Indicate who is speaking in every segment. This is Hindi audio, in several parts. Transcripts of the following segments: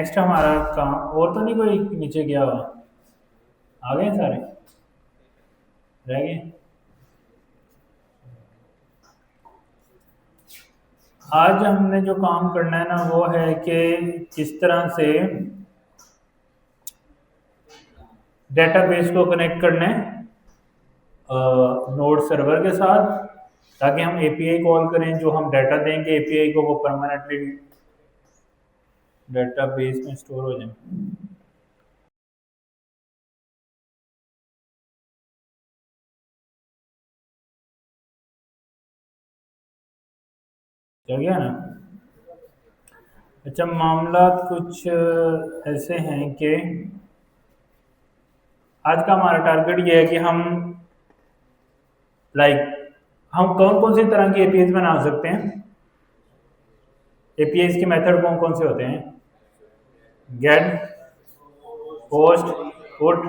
Speaker 1: नेक्स्ट हमारा काम और तो नहीं कोई नीचे गया हुआ? आ गए सारे? रह गए? आज हमने जो काम करना है ना वो है कि किस तरह से डेटाबेस को कनेक्ट करना है नोड सर्वर के साथ, ताकि हम एपीआई कॉल करें, जो हम डाटा देंगे एपीआई को वो परमानेंटली डेटाबेस में स्टोर हो जाए। चल गया ना? अच्छा, मामला कुछ ऐसे हैं कि आज का हमारा टारगेट ये है कि हम हम कौन कौन सी तरह की एपीआई बना सकते हैं। एपीआई के मेथड कौन कौन से होते हैं? Get, post, put,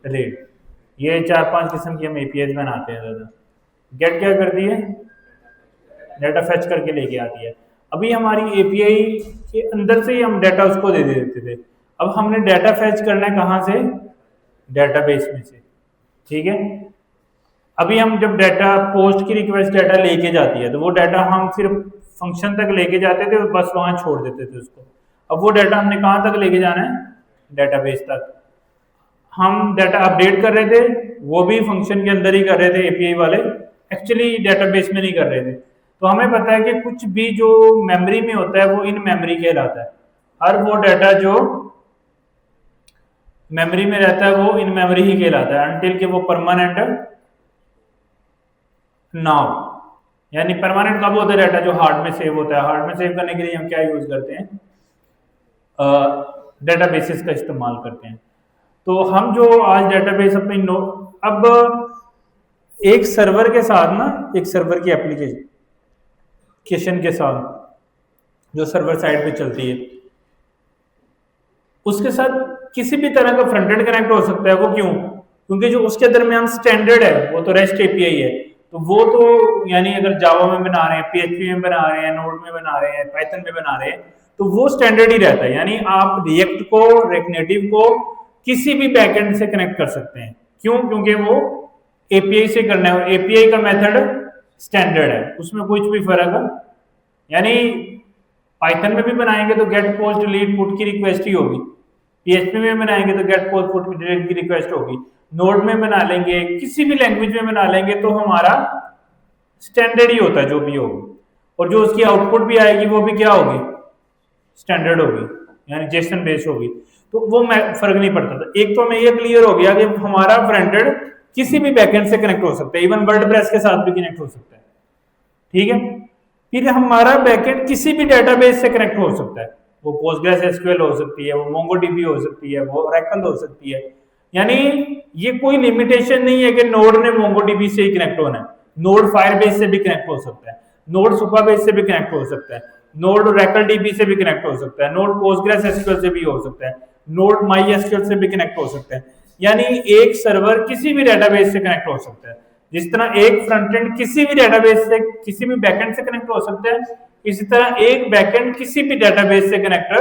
Speaker 1: read. ये 4-5 किस्म की हम एपीआई बनाते हैं। ज़्यादा गेट क्या करती है? डाटा फेच करके लेके आती है। अभी हमारी एपीआई के अंदर से ही हम डाटा उसको दे देते थे। अब हमने डाटा फेच करना है कहाँ से? डेटाबेस में से। ठीक है। अभी हम जब डाटा पोस्ट की रिक्वेस्ट डाटा लेके जाती है तो वो डाटा हम सिर्फ फंक्शन तक लेके जाते थे और बस वहां छोड़ देते थे उसको। अब वो डाटा हमने कहाँ तक लेके जाना है? डेटाबेस तक। हम डाटा अपडेट कर रहे थे, वो भी फंक्शन के अंदर ही कर रहे थे एपीआई वाले, एक्चुअली डेटाबेस में नहीं कर रहे थे। तो हमें पता है कि कुछ भी जो मेमोरी में होता है वो इन मेमोरी कहलाता है। हर वो डाटा जो मेमोरी में रहता है वो इन मेमोरी ही कहलाता है, अनटिल के वो परमानेंट नाउ। यानी परमानेंट कब होता है डाटा? जो हार्ड में सेव होता है। हार्ड में सेव करने के लिए हम क्या यूज करते हैं? डेटाबेसेस का इस्तेमाल करते हैं। तो हम जो आज डेटाबेस अपनी अब एक सर्वर के साथ ना, एक सर्वर की एप्लीकेशन के साथ जो सर्वर साइड पे चलती है उसके साथ किसी भी तरह का फ्रंट एंड कनेक्ट हो सकता है। वो क्यों? क्योंकि जो उसके दरमियान स्टैंडर्ड है वो तो रेस्ट एपीआई है। तो वो तो यानी अगर जावा में बना रहे हैं, पीएचपी में बना रहे हैं, नोड में बना रहे हैं, पाइथन में बना रहे हैं, तो वो स्टैंडर्ड ही रहता है। यानी आप रिएक्ट को, रिएक्ट नेटिव को किसी भी बैकएंड से कनेक्ट कर सकते हैं। क्यों? क्योंकि वो एपीआई से करना है। एपीआई का मेथड स्टैंडर्ड है, उसमें कुछ भी फर्क यानी पाइथन में भी बनाएंगे तो गेट, पोस्ट, डिलीट, पुट की रिक्वेस्ट ही होगी। पीएचपी में बनाएंगे तो गेट, पोस्ट, पुट, डिलीट की रिक्वेस्ट होगी। नोड में बना लेंगे, किसी भी लैंग्वेज में बना लेंगे तो हमारा स्टैंडर्ड ही होता है जो भी होगी। और जो उसकी आउटपुट भी आएगी वो भी क्या होगी? स्टैंडर्ड होगी, यानी जेसन बेस्ड होगी। तो वो फर्क नहीं पड़ता था। एक तो हमें ये क्लियर हो गया कि हमारा फ्रंट एंड किसी भी बैकएंड से कनेक्ट हो सकता है, इवन वर्डप्रेस के साथ भी कनेक्ट हो सकता है। ठीक है। फिर हमारा बैकएंड किसी भी डेटाबेस से कनेक्ट हो सकता है। वो पोस्टग्रेस एसक्यूएल हो सकती है, वो मोंगोडीबी हो सकती है, वो ओरेकल हो सकती है। यानी ये कोई लिमिटेशन नहीं है कि नोड ने मोंगोडीबी से ही कनेक्ट होना है। नोड फायरबेस से भी कनेक्ट हो सकता है, नोड सुपरबेस से भी कनेक्ट हो सकता है, नोड ओरेकल डीबी से भी कनेक्ट हो सकता है, नोड पोस्टग्रेस एसक्यूएल से भी हो सकता है, नोड माई एसक्यूएल से भी कनेक्ट हो सकता है। यानी एक सर्वर किसी भी डेटाबेस से कनेक्ट हो सकता है। जिस तरह एक फ्रंट एंड किसी भी डेटाबेस से, किसी भी बैकएंड से कनेक्ट हो सकता है, इसी तरह एक बैकएंड किसी भी डेटाबेस से कनेक्ट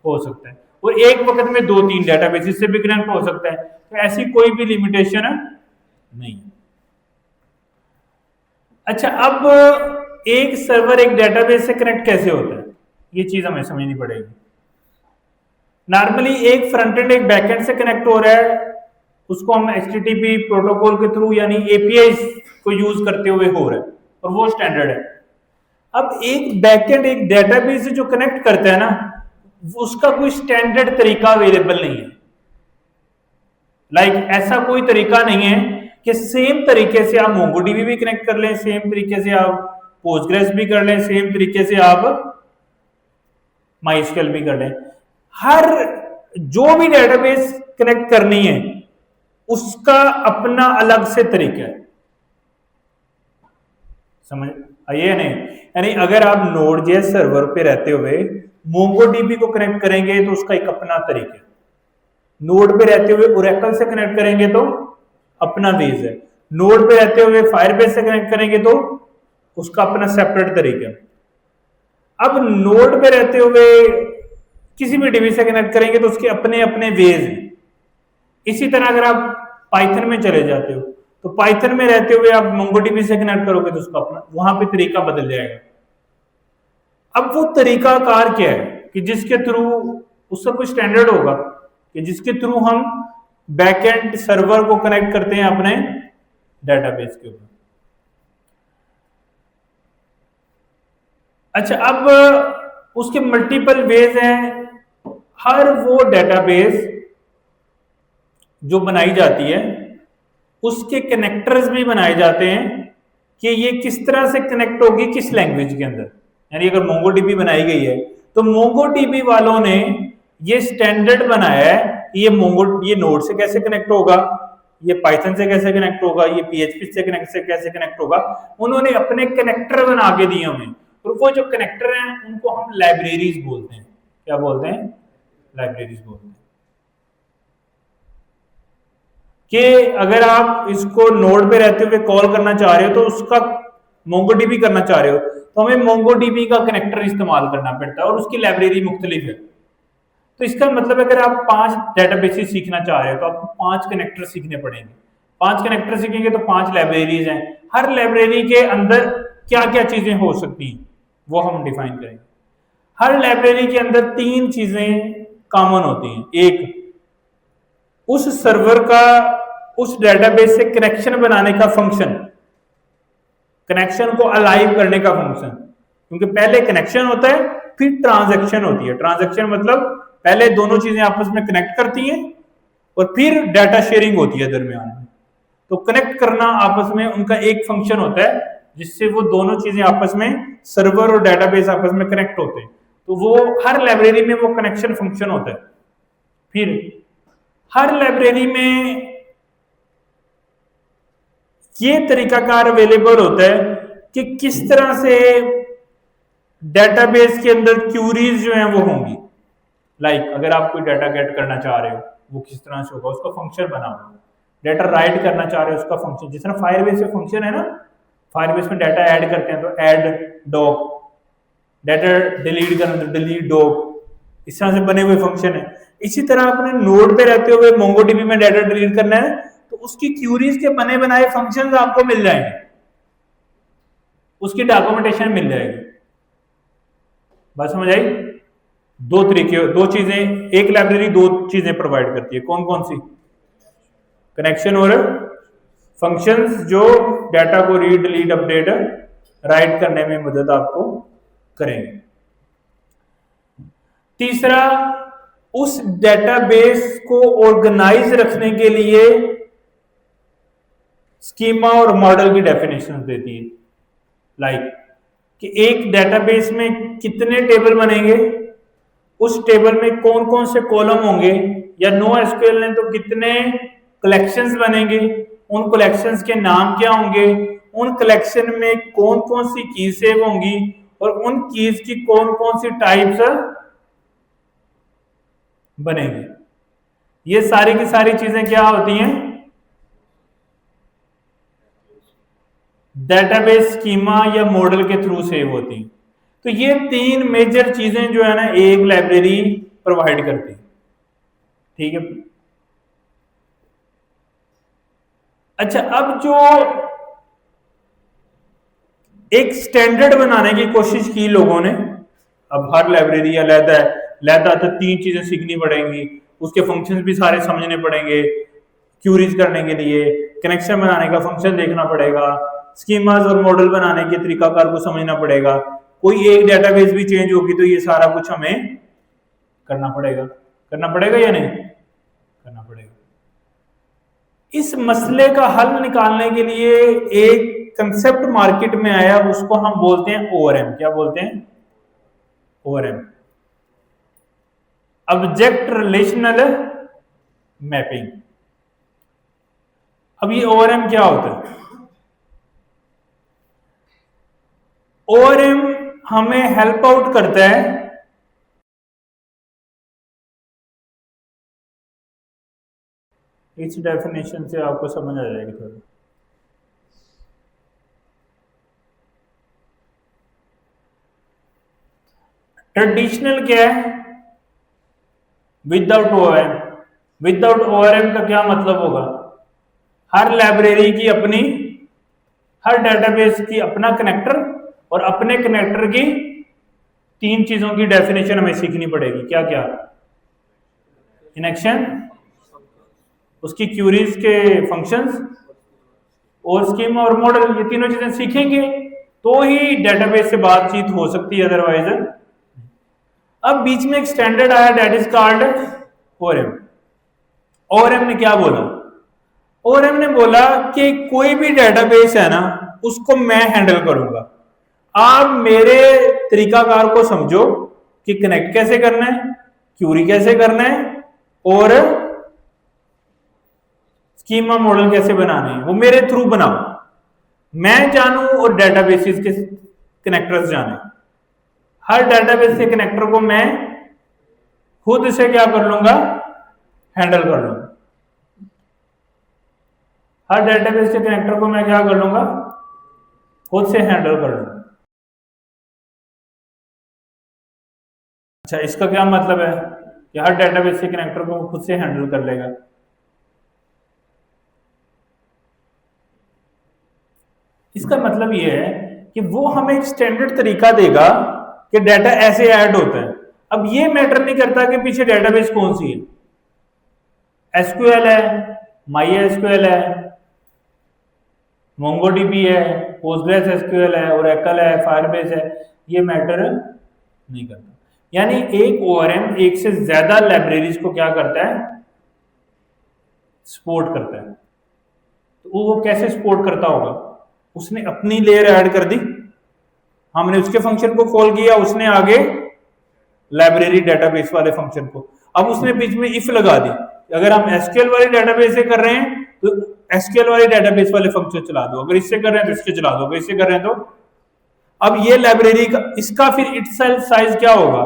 Speaker 1: हो सकता है। और एक वक्त में 2-3 डेटाबेस से भी कनेक्ट हो सकता है। तो ऐसी कोई भी लिमिटेशन नहीं। अच्छा, अब एक सर्वर एक डेटाबेस से कनेक्ट कैसे होता है, ये चीज हमें समझनी पड़ेगी। नॉर्मली एक फ्रंट एंड एक बैकएंड से कनेक्ट हो रहा है, उसको हम HTTP प्रोटोकॉल के थ्रू यानी एपीआई को यूज करते हुए हो रहा है, और वो स्टैंडर्ड है। अब एक बैकएंड एक डेटाबेस से जो कनेक्ट करता है ना, उसका कोई स्टैंडर्ड तरीका अवेलेबल नहीं है। ऐसा कोई तरीका नहीं है कि सेम तरीके से आप मोंगोडीबी भी कनेक्ट कर लें, सेम तरीके से आप पोस्टग्रेस भी कर लें, सेम तरीके से आप माइस्क्यूएल भी कर लें। हर जो भी डेटाबेस कनेक्ट करनी है उसका अपना अलग से तरीका है। समझ आइए नहीं? यानी अगर आप नोड.js सर्वर पे रहते हुए मोंगोडीबी को कनेक्ट करेंगे तो उसका एक अपना तरीका है। नोड पे रहते हुए ओरेकल से कनेक्ट करेंगे तो अपना वेज है। नोड पे रहते हुए फायरबेस से कनेक्ट करेंगे तो उसका अपना सेपरेट तरीका है। अब नोड पे रहते हुए किसी भी डीबी से कनेक्ट करेंगे तो उसके अपने अपने वेज हैं। इसी तरह अगर आप पाइथन में चले जाते हो तो पाइथन में रहते हुए आप मोंगोडीबी से कनेक्ट करोगे तो उसका अपना वहां पे तरीका बदल जाएगा। अब वो तरीकाकार क्या है कि जिसके थ्रू उसका कोई स्टैंडर्ड होगा कि जिसके थ्रू हम बैकएंड सर्वर को कनेक्ट करते हैं अपने डेटाबेस के ऊपर। अच्छा, अब उसके मल्टीपल वेज हैं। हर वो डेटाबेस जो बनाई जाती है उसके कनेक्टर्स भी बनाए जाते हैं कि ये किस तरह से कनेक्ट होगी किस लैंग्वेज के अंदर। यानी अगर मोंगोडीबी बनाई गई है तो मोंगोडीबी वालों ने ये स्टैंडर्ड बनाया है कि ये नोड से कैसे कनेक्ट होगा, ये पाइथन से कैसे कनेक्ट होगा, ये पीएचपी से कैसे कनेक्ट होगा। उन्होंने अपने कनेक्टर बना के दिए हमें, और वो जो कनेक्टर हैं उनको हम लाइब्रेरीज बोलते हैं। क्या बोलते हैं? लाइब्रेरीज बोलते हैं। कि अगर आप इसको नोड पे रहते हुए कॉल करना चाह रहे हो तो उसका मोंगोडीबी करना चाह रहे हो तो हमें मोंगोडीबी का कनेक्टर इस्तेमाल करना पड़ता है और उसकी लाइब्रेरी मुख्तलिफ है। तो इसका मतलब अगर आप 5 डेटाबेसेस सीखना चाह रहे हो तो आपको 5 कनेक्टर सीखने पड़ेंगे। 5 कनेक्टर सीखेंगे तो 5 लाइब्रेरीज हैं। हर लाइब्रेरी के अंदर क्या क्या चीजें हो सकती हैं वो हम डिफाइन करेंगे। हर लाइब्रेरी के अंदर 3 चीजें कॉमन होती हैं। एक, उस सर्वर का उस डेटाबेस से कनेक्शन बनाने का फंक्शन, कनेक्शन को अलाइव करने का फंक्शन। क्योंकि पहले कनेक्शन होता है फिर ट्रांजैक्शन होती है। ट्रांजैक्शन मतलब पहले दोनों चीजें आपस में कनेक्ट करती हैं और फिर डाटा शेयरिंग होती है दरमियान में। तो कनेक्ट करना आपस में उनका एक फंक्शन होता है जिससे वो दोनों चीजें आपस में, सर्वर और डेटाबेस आपस में कनेक्ट होते हैं। तो वो हर लाइब्रेरी में वो कनेक्शन फंक्शन होता है। फिर हर लाइब्रेरी में ये तरीकाकार अवेलेबल होता है कि किस तरह से डेटाबेस के अंदर क्यूरीज जो हैं वो होंगी। लाइक अगर आप कोई डाटा गेट करना चाह रहे हो वो किस तरह से होगा, उसका फंक्शन बना हुआ। डाटा राइट करना चाह रहे हो उसका फंक्शन, जिस तरह फायरबेस में फंक्शन है ना, फायरबेस में डाटा ऐड करते हैं तो ऐड डॉक, डाटा डिलीट करना तो डिलीट डॉक, इस तरह से बने हुए फंक्शन है। इसी तरह अपने नोड पे रहते हुए मोंगोडीबी में डाटा डिलीट करना है तो उसकी क्यूरीज के बने बनाए फंक्शंस आपको मिल जाएंगे, उसकी डॉक्यूमेंटेशन मिल जाएगी। बात समझ आई? दो तरीके, दो चीजें, एक लाइब्रेरी दो चीजें प्रोवाइड करती है। कौन कौन सी? कनेक्शन और फंक्शंस जो डाटा को रीड डिलीट अपडेट राइट करने में मदद आपको करेंगे। तीसरा, उस डेटाबेस को ऑर्गेनाइज रखने के लिए स्कीमा और मॉडल की डेफिनेशन देती है। लाइक कि एक डेटाबेस में कितने टेबल बनेंगे, उस टेबल में कौन कौन से कॉलम होंगे, या नो एसक्यूएल ने तो कितने कलेक्शंस बनेंगे, उन कलेक्शंस के नाम क्या होंगे, उन कलेक्शन में कौन कौन सी की सेव होंगी और उन कीज की कौन कौन सी टाइप्स बनेंगे। ये सारी की सारी चीजें क्या होती हैं? डेटाबेस स्कीमा या मॉडल के थ्रू सेव होती हैं। तो ये 3 मेजर चीजें जो है ना एक लाइब्रेरी प्रोवाइड करती है। ठीक है। अच्छा, अब जो एक स्टैंडर्ड बनाने की कोशिश की लोगों ने, अब हर लाइब्रेरी अलग है, लहदा तो 3 चीजें सीखनी पड़ेंगी, उसके फंक्शंस भी सारे समझने पड़ेंगे, क्यूरीज करने के लिए कनेक्शन बनाने का फंक्शन देखना पड़ेगा, स्कीमास और मॉडल बनाने के तरीकाकार को समझना पड़ेगा, कोई एक डेटाबेस भी चेंज होगी तो ये सारा कुछ हमें करना पड़ेगा या नहीं करना पड़ेगा। इस मसले का हल निकालने के लिए एक कंसेप्ट मार्केट में आया, उसको हम बोलते हैं ओआरएम। क्या बोलते हैं? ORM, object relational mapping. अब ये ओआरएम क्या होता है? ओआरएम हमें हेल्प आउट करता है इस डेफिनेशन से, आपको समझ आ जाएगी थोड़ी। ट्रेडिशनल क्या है? Without ORM। विदाउट ORM का क्या मतलब होगा? हर लाइब्रेरी की अपनी, हर डेटाबेस की अपना कनेक्टर, और अपने कनेक्टर की 3 चीजों की डेफिनेशन हमें सीखनी पड़ेगी। क्या क्या? कनेक्शन, उसकी क्यूरीज के फंक्शंस, और स्कीमा और मॉडल। ये तीनों चीजें सीखेंगे तो ही डेटाबेस से बातचीत हो सकती है, अदरवाइज। अब बीच में एक स्टैंडर्ड आया, that is called ORM। ORM ने क्या बोला? ORM ने बोला कि कोई भी डेटाबेस है ना, उसको मैं हैंडल करूंगा। आप मेरे तरीकाकार को समझो कि कनेक्ट कैसे करना है, क्यूरी कैसे करना है, और स्कीमा मॉडल कैसे बनाने हैं, वो मेरे थ्रू बनाओ। मैं जानूं और डेटाबेसेस के कनेक्टर्स जाने। हर डेटाबेस के कनेक्टर को मैं खुद से क्या कर लूंगा? हैंडल कर लूंगा। हर डेटाबेस के कनेक्टर को मैं क्या कर लूंगा? खुद से हैंडल कर लूंगा। अच्छा, इसका क्या मतलब है कि हर डेटाबेस के कनेक्टर को खुद से हैंडल कर लेगा? इसका मतलब ये है कि वो हमें एक स्टैंडर्ड तरीका देगा कि डाटा ऐसे ऐड होता है। अब ये मैटर नहीं करता कि पीछे डेटाबेस कौन सी है, SQL है, MySQL है, MongoDB है, PostgreSQL है, Oracle है, Firebase है, ये मैटर नहीं करता। यानी एक ORM एक से ज्यादा लाइब्रेरीज को क्या करता है? सपोर्ट करता है। तो वो कैसे सपोर्ट करता होगा? उसने अपनी लेयर ऐड कर दी, हमने उसके फंक्शन को कॉल किया, उसने आगे लाइब्रेरी डेटाबेस वाले फंक्शन को, अब उसने बीच में इफ लगा दी। अगर हम SQL वाली डेटाबेस से कर रहे हैं तो SQL वाली डेटाबेस वाले फंक्शन चला दो, अगर इससे कर रहे हैं तो इसके चला दो, अगर इससे कर रहे हैं तो। अब ये लाइब्रेरी का, इसका फिर इटसेल्फ साइज क्या होगा?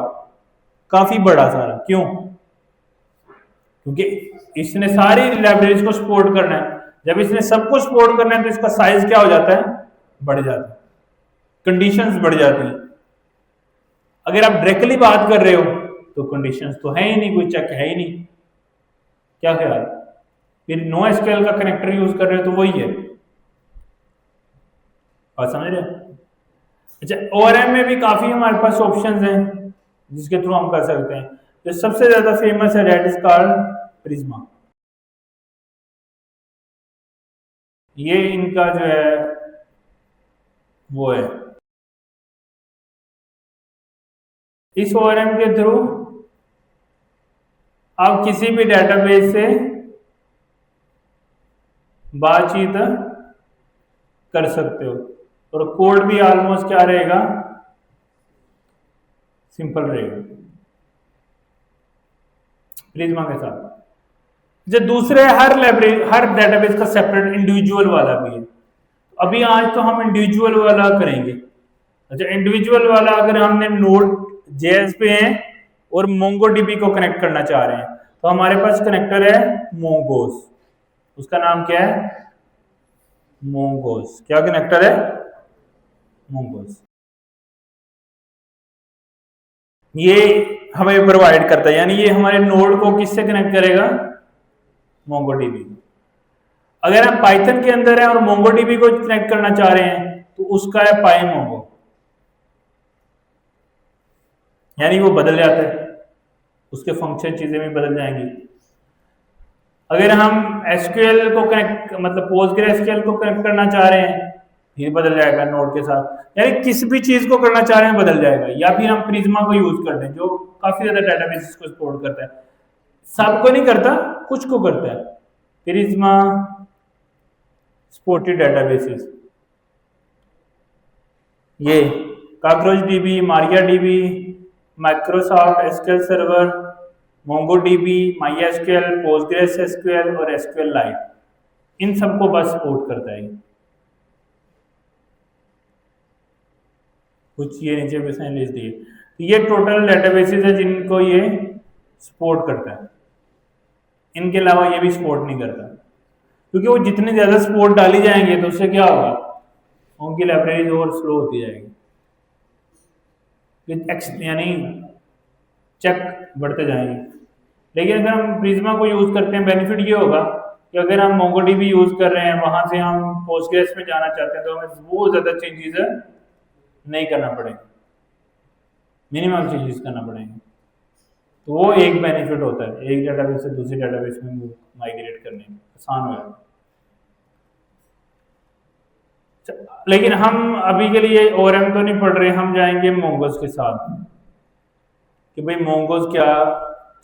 Speaker 1: काफी बड़ा सारा। क्यों? क्योंकि इसने सारी लाइब्रेरीज को सपोर्ट करना है। जब इसने सबको सपोर्ट करना है तो इसका साइज क्या हो जाता है? बढ़ जाता है, कंडीशंस बढ़ जाती हैं। अगर आप डायरेक्टली बात कर रहे हो तो कंडीशंस तो है ही नहीं, कोई चेक है ही नहीं। क्या ख्याल? फिर NoSQL का कनेक्टर यूज कर रहे हो तो वही है। बात समझ रहे हो? अच्छा, ORM में भी काफी हमारे पास ऑप्शंस हैं जिसके थ्रू हम कर सकते हैं। जो सबसे ज्यादा फेमस है, दैट इज कॉल्ड प्रिज्मा। ये इनका जो है वो है। इस ORM के थ्रू आप किसी भी डेटाबेस से बातचीत कर सकते हो, और कोड भी ऑलमोस्ट क्या रहेगा? सिंपल रहेगा प्रिज्मा के साथ। जो दूसरे, हर लाइब्रेरी, हर डेटाबेस का सेपरेट इंडिविजुअल वाला भी है। अभी आज तो हम इंडिविजुअल वाला करेंगे। अच्छा, इंडिविजुअल वाला अगर हमने Node.js पे हैं और MongoDB को कनेक्ट करना चाह रहे हैं तो हमारे पास कनेक्टर है Mongoose। उसका नाम क्या है? Mongoose। क्या कनेक्टर है? Mongoose। ये हमें प्रोवाइड करता है, यानी ये हमारे नोड को किससे कनेक्ट करेगा? MongoDB। अगर हम पाइथन के अंदर है और MongoDB को कनेक्ट करना चाह रहे हैं तो उसका है PyMongo, यानी वो बदल जाता है, उसके फंक्शन चीजें भी बदल जाएंगी। अगर हम SQL को कनेक्ट, मतलब PostgreSQL को कनेक्ट करना चाह रहे हैं, ये बदल जाएगा नोड के साथ। यानी किसी भी चीज को करना चाह रहे हैं बदल जाएगा। या फिर हम प्रिज्मा को यूज कर लें जो काफी ज्यादा डेटाबेस को सपोर्ट करता है। सबको नहीं करता, कुछ को करता है। प्रिज्मा सपोर्टेड डेटाबेसेस, ये CockroachDB, MariaDB, Microsoft SQL server, MongoDB, MySQL, PostgreSQL और SQLite, इन सबको बस सपोर्ट करता है। कुछ ये नीचे भी लिस्ट दिए, तो ये टोटल डेटाबेसेस है जिनको ये सपोर्ट करता है। इनके अलावा ये भी सपोर्ट नहीं करता, क्योंकि वो जितने ज्यादा सपोर्ट डाली जाएंगे तो उससे क्या होगा? उनकी लाइब्रेरी और स्लो होती जाएगी, यानी चेक बढ़ते जाएंगे। लेकिन अगर हम प्रिज्मा को यूज करते हैं, बेनिफिट ये होगा कि अगर हम मोंगोडीबी यूज कर रहे हैं, वहां से हम पोस्टग्रेस में जाना चाहते हैं, तो हमें वो ज्यादा चेंजेस नहीं करना पड़ेगा, मिनिमम चेंजेस करना पड़ेंगे। तो वो एक बेनिफिट होता है, एक डेटाबेस से दूसरी डेटाबेस में माइग्रेट करने में आसान हो जाता है। लेकिन हम अभी के लिए ओआरएम तो नहीं पढ़ रहे, हम जाएंगे मोंगोज के साथ कि भाई मोंगोज क्या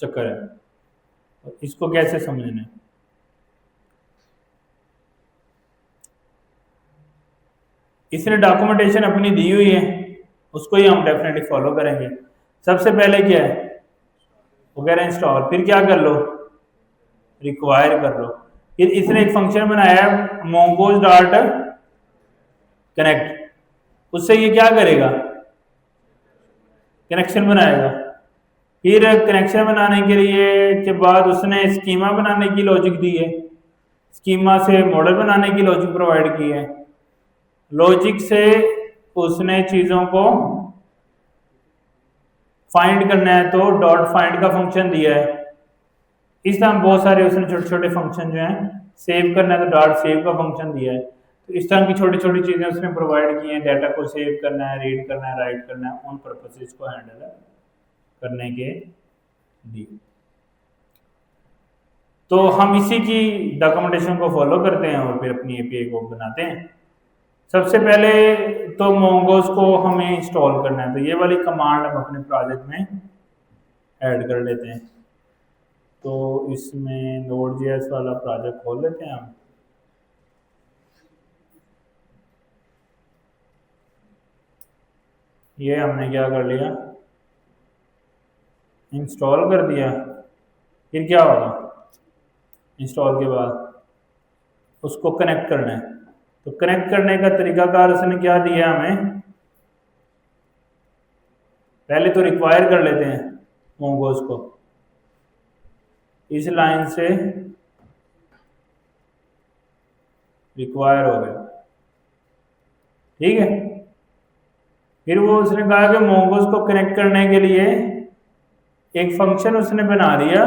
Speaker 1: चक्कर है, इसको कैसे समझना है। इसने डॉक्यूमेंटेशन अपनी दी हुई है, उसको ही हम डेफिनेटली फॉलो करेंगे। सबसे पहले क्या है, वगैरह इंस्टॉल, फिर क्या कर लो, रिक्वायर कर लो। फिर इसने एक फंक्शन बनाया है मोंगोज डॉट कनेक्ट, उससे ये क्या करेगा, कनेक्शन बनाएगा। फिर कनेक्शन बनाने के लिए के बाद उसने स्कीमा बनाने की लॉजिक दी है, स्कीमा से मॉडल बनाने की लॉजिक प्रोवाइड की है, लॉजिक से उसने चीजों को फाइंड करना है तो डॉट फाइंड का फंक्शन दिया है। इस तरह बहुत सारे उसने छोटे छोटे फंक्शन जो हैं, सेव करना है तो डॉट सेव का फंक्शन दिया है। तो इस तरह की छोटी छोटी चीजें उसने प्रोवाइड की हैं, डाटा को सेव करना है, रीड करना है, राइट करना है, उन पर्पसेस को हैंडल करने के लिए। तो हम इसी की डॉक्यूमेंटेशन को फॉलो करते हैं और फिर अपनी एपीआई को बनाते हैं। सबसे पहले तो मोंगोज को हमें इंस्टॉल करना है, तो ये वाली कमांड हम अपने प्रोजेक्ट में ऐड कर लेते हैं। तो इसमें Node.js वाला प्रोजेक्ट खोल लेते हैं हम। ये हमने क्या कर लिया, इंस्टॉल कर दिया। फिर क्या होगा, इंस्टॉल के बाद उसको कनेक्ट करना है। तो कनेक्ट करने का तरीकाकार उसने क्या दिया हमें, पहले तो रिक्वायर कर लेते हैं मोंगोज को, इस लाइन से रिक्वायर हो गया, ठीक है। फिर वो उसने कहा कि मोंगोज को कनेक्ट करने के लिए एक फंक्शन उसने बना दिया,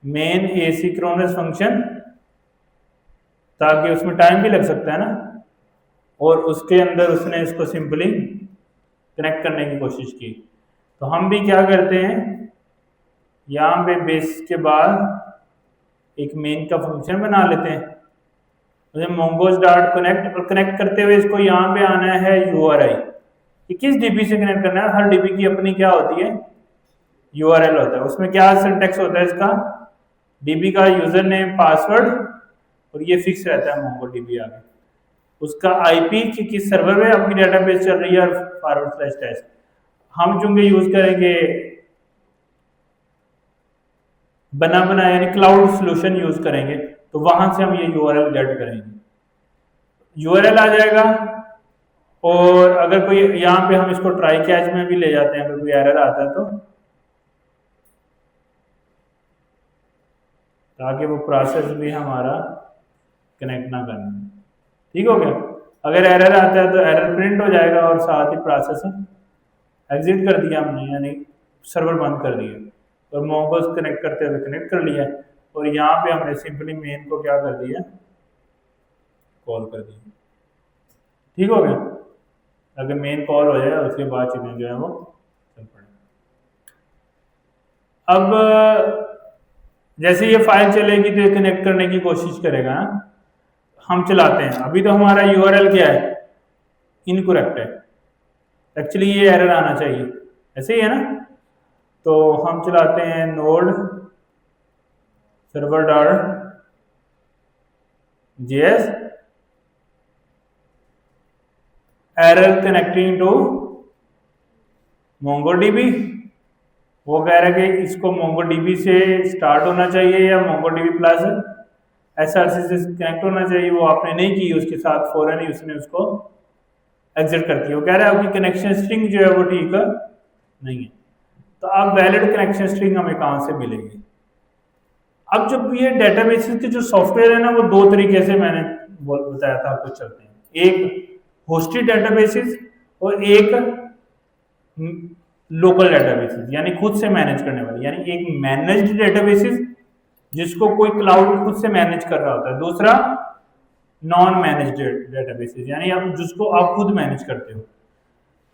Speaker 1: मेन एसिंक्रोनस फंक्शन, ताकि उसमें टाइम भी लग सकता है ना, और उसके अंदर उसने इसको सिंपली कनेक्ट करने की कोशिश की। तो हम भी क्या करते हैं, यहाँ पे बेस के बाद एक मेन का फंक्शन बना लेते हैं, मोंगोज डॉट कनेक्ट, और कनेक्ट करते हुए इसको यहाँ पे आना है यूआरआई कि किस डीबी से कनेक्ट करना है। हर डीबी की अपनी क्या होती है, यूआरएल होता है। उसमें क्या सिंटैक्स होता है इसका, डीबी का यूजर नेम पासवर्ड, और ये फिक्स रहता है मोंगो डीबी आगे, उसका आईपी कि किस सर्वर में आपकी डेटाबेस चल रही है, और फॉरवर्ड स्लैश टेस्ट। हम चूंकि यूज करेंगे बना बना यानी क्लाउड सोल्यूशन यूज करेंगे, तो वहां से हम ये यूआरएल गेट करेंगे, यूआरएल आ जाएगा। और अगर कोई यहाँ पे हम इसको ट्राई कैच में भी ले जाते हैं, अगर कोई एरर आता है तो, ताकि वो प्रोसेस भी हमारा कनेक्ट ना करना, ठीक हो गया। अगर एरर आता है तो एरर प्रिंट हो जाएगा, और साथ ही प्रोसेस एग्जिट कर दिया हमने, यानी सर्वर बंद कर दिया, और मोंगोज कनेक्ट करते हुए कनेक्ट कर लिया। और यहाँ पे हमने सिंपली मेन को क्या कर दिया, कॉल कर दिया, ठीक हो गया। अगर मेन कॉल हो जाए उसके बाद चीजें जो है वो चल पड़े। अब जैसे ये फाइल चलेगी तो ये कनेक्ट करने की कोशिश करेगा ना, हम चलाते हैं। अभी तो हमारा यूआरएल क्या है, इनकरेक्ट है, एक्चुअली ये एरर आना चाहिए, ऐसे ही है ना। तो हम चलाते हैं node server dot JS error connecting to MongoDB. वो कह रहा है कि इसको मोंगोडीबी से स्टार्ट होना चाहिए या मोंगोडीबी प्लस एसआरसी से कनेक्ट होना चाहिए। वो आपने नहीं की, उसके साथ फौरन ही उसने उसको एग्जिट कर दिया। वो कह रहा है आपकी कनेक्शन स्ट्रिंग जो है वो ठीक नहीं है। तो अब वैलिड कनेक्शन स्ट्रिंग हमें कहाँ से मिलेगी। अब जब ये डेटाबेसेस के जो सॉफ्टवेयर है ना, वो दो तरीके से मैंने बताया था आपको चलते हैं, एक होस्टेड डेटाबेसेस और एक लोकल डेटाबेसेस यानी खुद से मैनेज करने वाली, यानी एक मैनेज्ड डेटाबेसेस जिसको कोई क्लाउड खुद से मैनेज कर रहा होता है, दूसरा नॉन मैनेज्ड डेटाबेसेस यानी आप जिसको आप खुद मैनेज करते हो।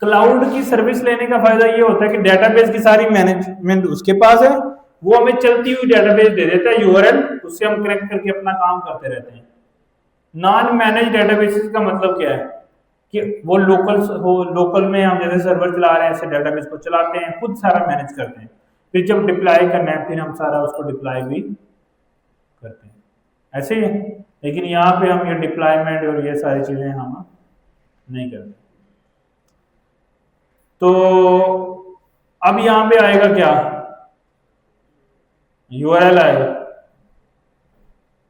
Speaker 1: क्लाउड की सर्विस लेने का फायदा ये होता है कि डेटाबेस की सारी मैनेजमेंट उसके पास है, वो हमें चलती हुई डेटाबेस दे देता है यूआरएल, उससे हम कनेक्ट करके अपना काम करते रहते हैं। नॉन मैनेज डेटाबेसेस का मतलब क्या है कि वो लोकल में हम जैसे सर्वर चला रहे हैं ऐसे डेटाबेस को चलाते हैं, खुद सारा मैनेज करते हैं, फिर जब डिप्लॉय करना है फिर हम सारा उसको डिप्लॉय भी करते हैं, ऐसे ही है। लेकिन यहाँ पे हम ये डिप्लॉयमेंट और ये सारी चीजें हम नहीं करते। तो अब यहाँ पे आएगा क्या, यूआरएल आएगा।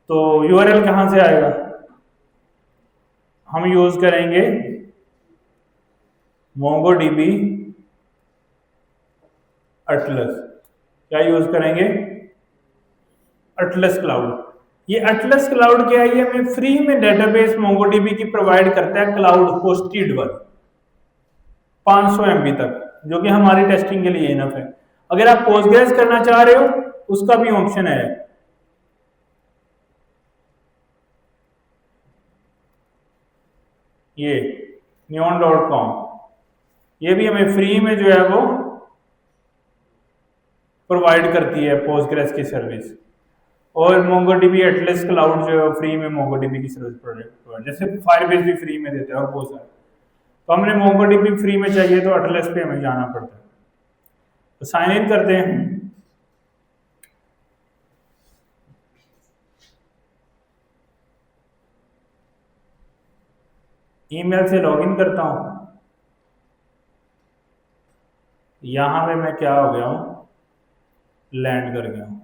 Speaker 1: तो यूआरएल कहाँ से आएगा, हम यूज करेंगे मोंगोडीबी अटलस। क्या यूज करेंगे, अटलस क्लाउड। ये अटलस क्लाउड क्या है, ये हमें फ्री में डेटाबेस मोंगोडीबी की प्रोवाइड करता है, क्लाउड होस्टेड वाली 500 MB तक, जो कि हमारी टेस्टिंग के लिए इनफ है। अगर आप पोस्टग्रेस करना चाह रहे हो उसका भी ऑप्शन है। ये neon.com, ये भी हमें फ्री में जो है वो प्रोवाइड करती है पोस्टग्रेस की सर्विस। और मोंगोडीबी एटलस क्लाउड जो है फ्री में मोंगोडीबी की सर्विस प्रोवाइड, जैसे फायरबेस भी फ्री में देता है और बहुत सारे। तो हमने मोंगोडीबी फ्री में चाहिए तो एटलस पे हमें जाना पड़ता है। तो साइन इन करते हैं। ईमेल से लॉगिन करता हूं। यहां पे मैं क्या हो गया हूं, लैंड कर गया हूं,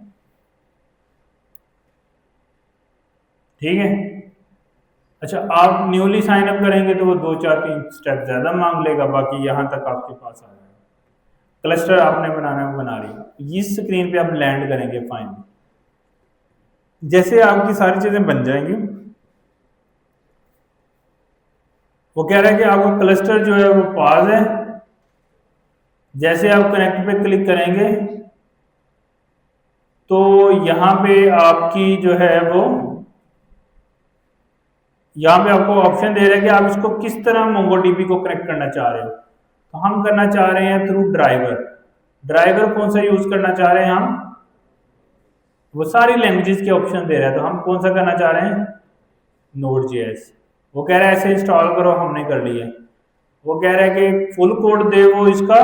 Speaker 1: ठीक है। अच्छा, आप न्यूली साइन अप करेंगे तो वो 2 4 3 स्टेप ज्यादा मांग लेगा, बाकी यहां तक आपके पास आ जाएगा। क्लस्टर आपने बनाना है बना रही, इस स्क्रीन पे आप लैंड करेंगे फाइनली। जैसे आपकी सारी चीजें बन जाएंगी, वो कह रहा है कि आपका क्लस्टर जो है वो पास है। जैसे आप कनेक्ट पे क्लिक करेंगे तो यहां पे आपकी जो है वो, यहाँ पे आपको ऑप्शन दे रहा है कि आप इसको किस तरह मोंगोडीबी को कनेक्ट करना चाह रहे हो। तो हम करना चाह रहे हैं थ्रू ड्राइवर। ड्राइवर कौन सा यूज करना चाह रहे हैं हम, वो सारी लैंग्वेजेस के ऑप्शन दे रहा है, तो हम कौन सा करना चाह रहे हैं, Node.js। वो कह रहा है ऐसे इंस्टॉल करो, हमने कर लिया। वो कह रहा है कि फुल कोड दे वो इसका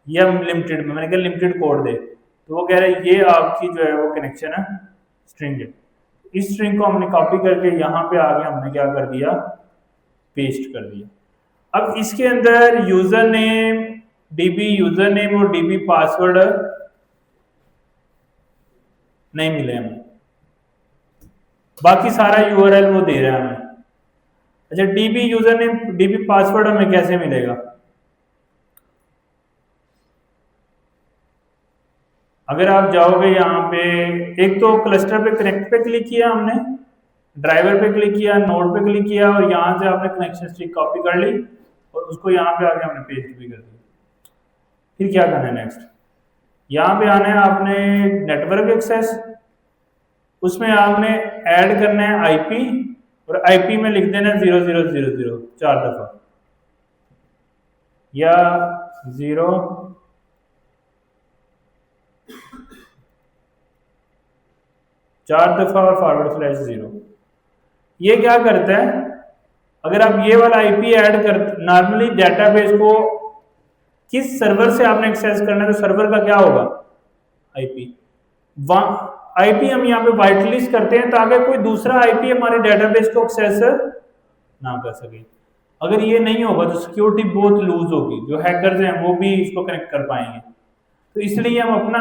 Speaker 1: या लिमिटेड में, मैंने कहा लिमिटेड कोड दे। तो वो कह रहा है ये आपकी जो है वो कनेक्शन है स्ट्रिंग है। इस स्ट्रिंग को हमने कॉपी करके यहाँ पे आगे हमने क्या कर दिया, पेस्ट कर दिया। अब इसके अंदर user name, dB user name और डीबी पासवर्ड नहीं मिले हमें, बाकी सारा यूआरएल वो दे रहा है हमें। अच्छा, dB user name dB password हमें कैसे मिलेगा, अगर आप जाओगे यहाँ पे, एक तो क्लस्टर पे कनेक्ट पे क्लिक किया हमने, ड्राइवर पे क्लिक किया, नोड पे क्लिक किया और यहाँ से आपने कनेक्शन स्ट्रिंग कॉपी कर ली और उसको यहाँ पे आके हमने पेस्ट भी कर दिया। फिर क्या करना है नेक्स्ट, यहाँ पे आना है आपने नेटवर्क एक्सेस, उसमें आपने ऐड करना है आईपी और आईपी में लिख देना 0000 4 दफा या 0 4 दफा और /0। ये क्या करता है, अगर आप ये वाला आईपी ऐड कर, नॉर्मली डेटाबेस को किस सर्वर से आपने एक्सेस करना है तो सर्वर का क्या होगा, आईपी। आईपी हम यहाँ पे व्हाइट लिस्ट करते हैं ताकि कोई दूसरा आईपी हमारे डेटाबेस को एक्सेस ना कर सके। अगर ये नहीं होगा तो सिक्योरिटी बहुत लूज होगी, जो हैकर्स हैं वो भी इसको कनेक्ट कर पाएंगे। तो इसलिए हम अपना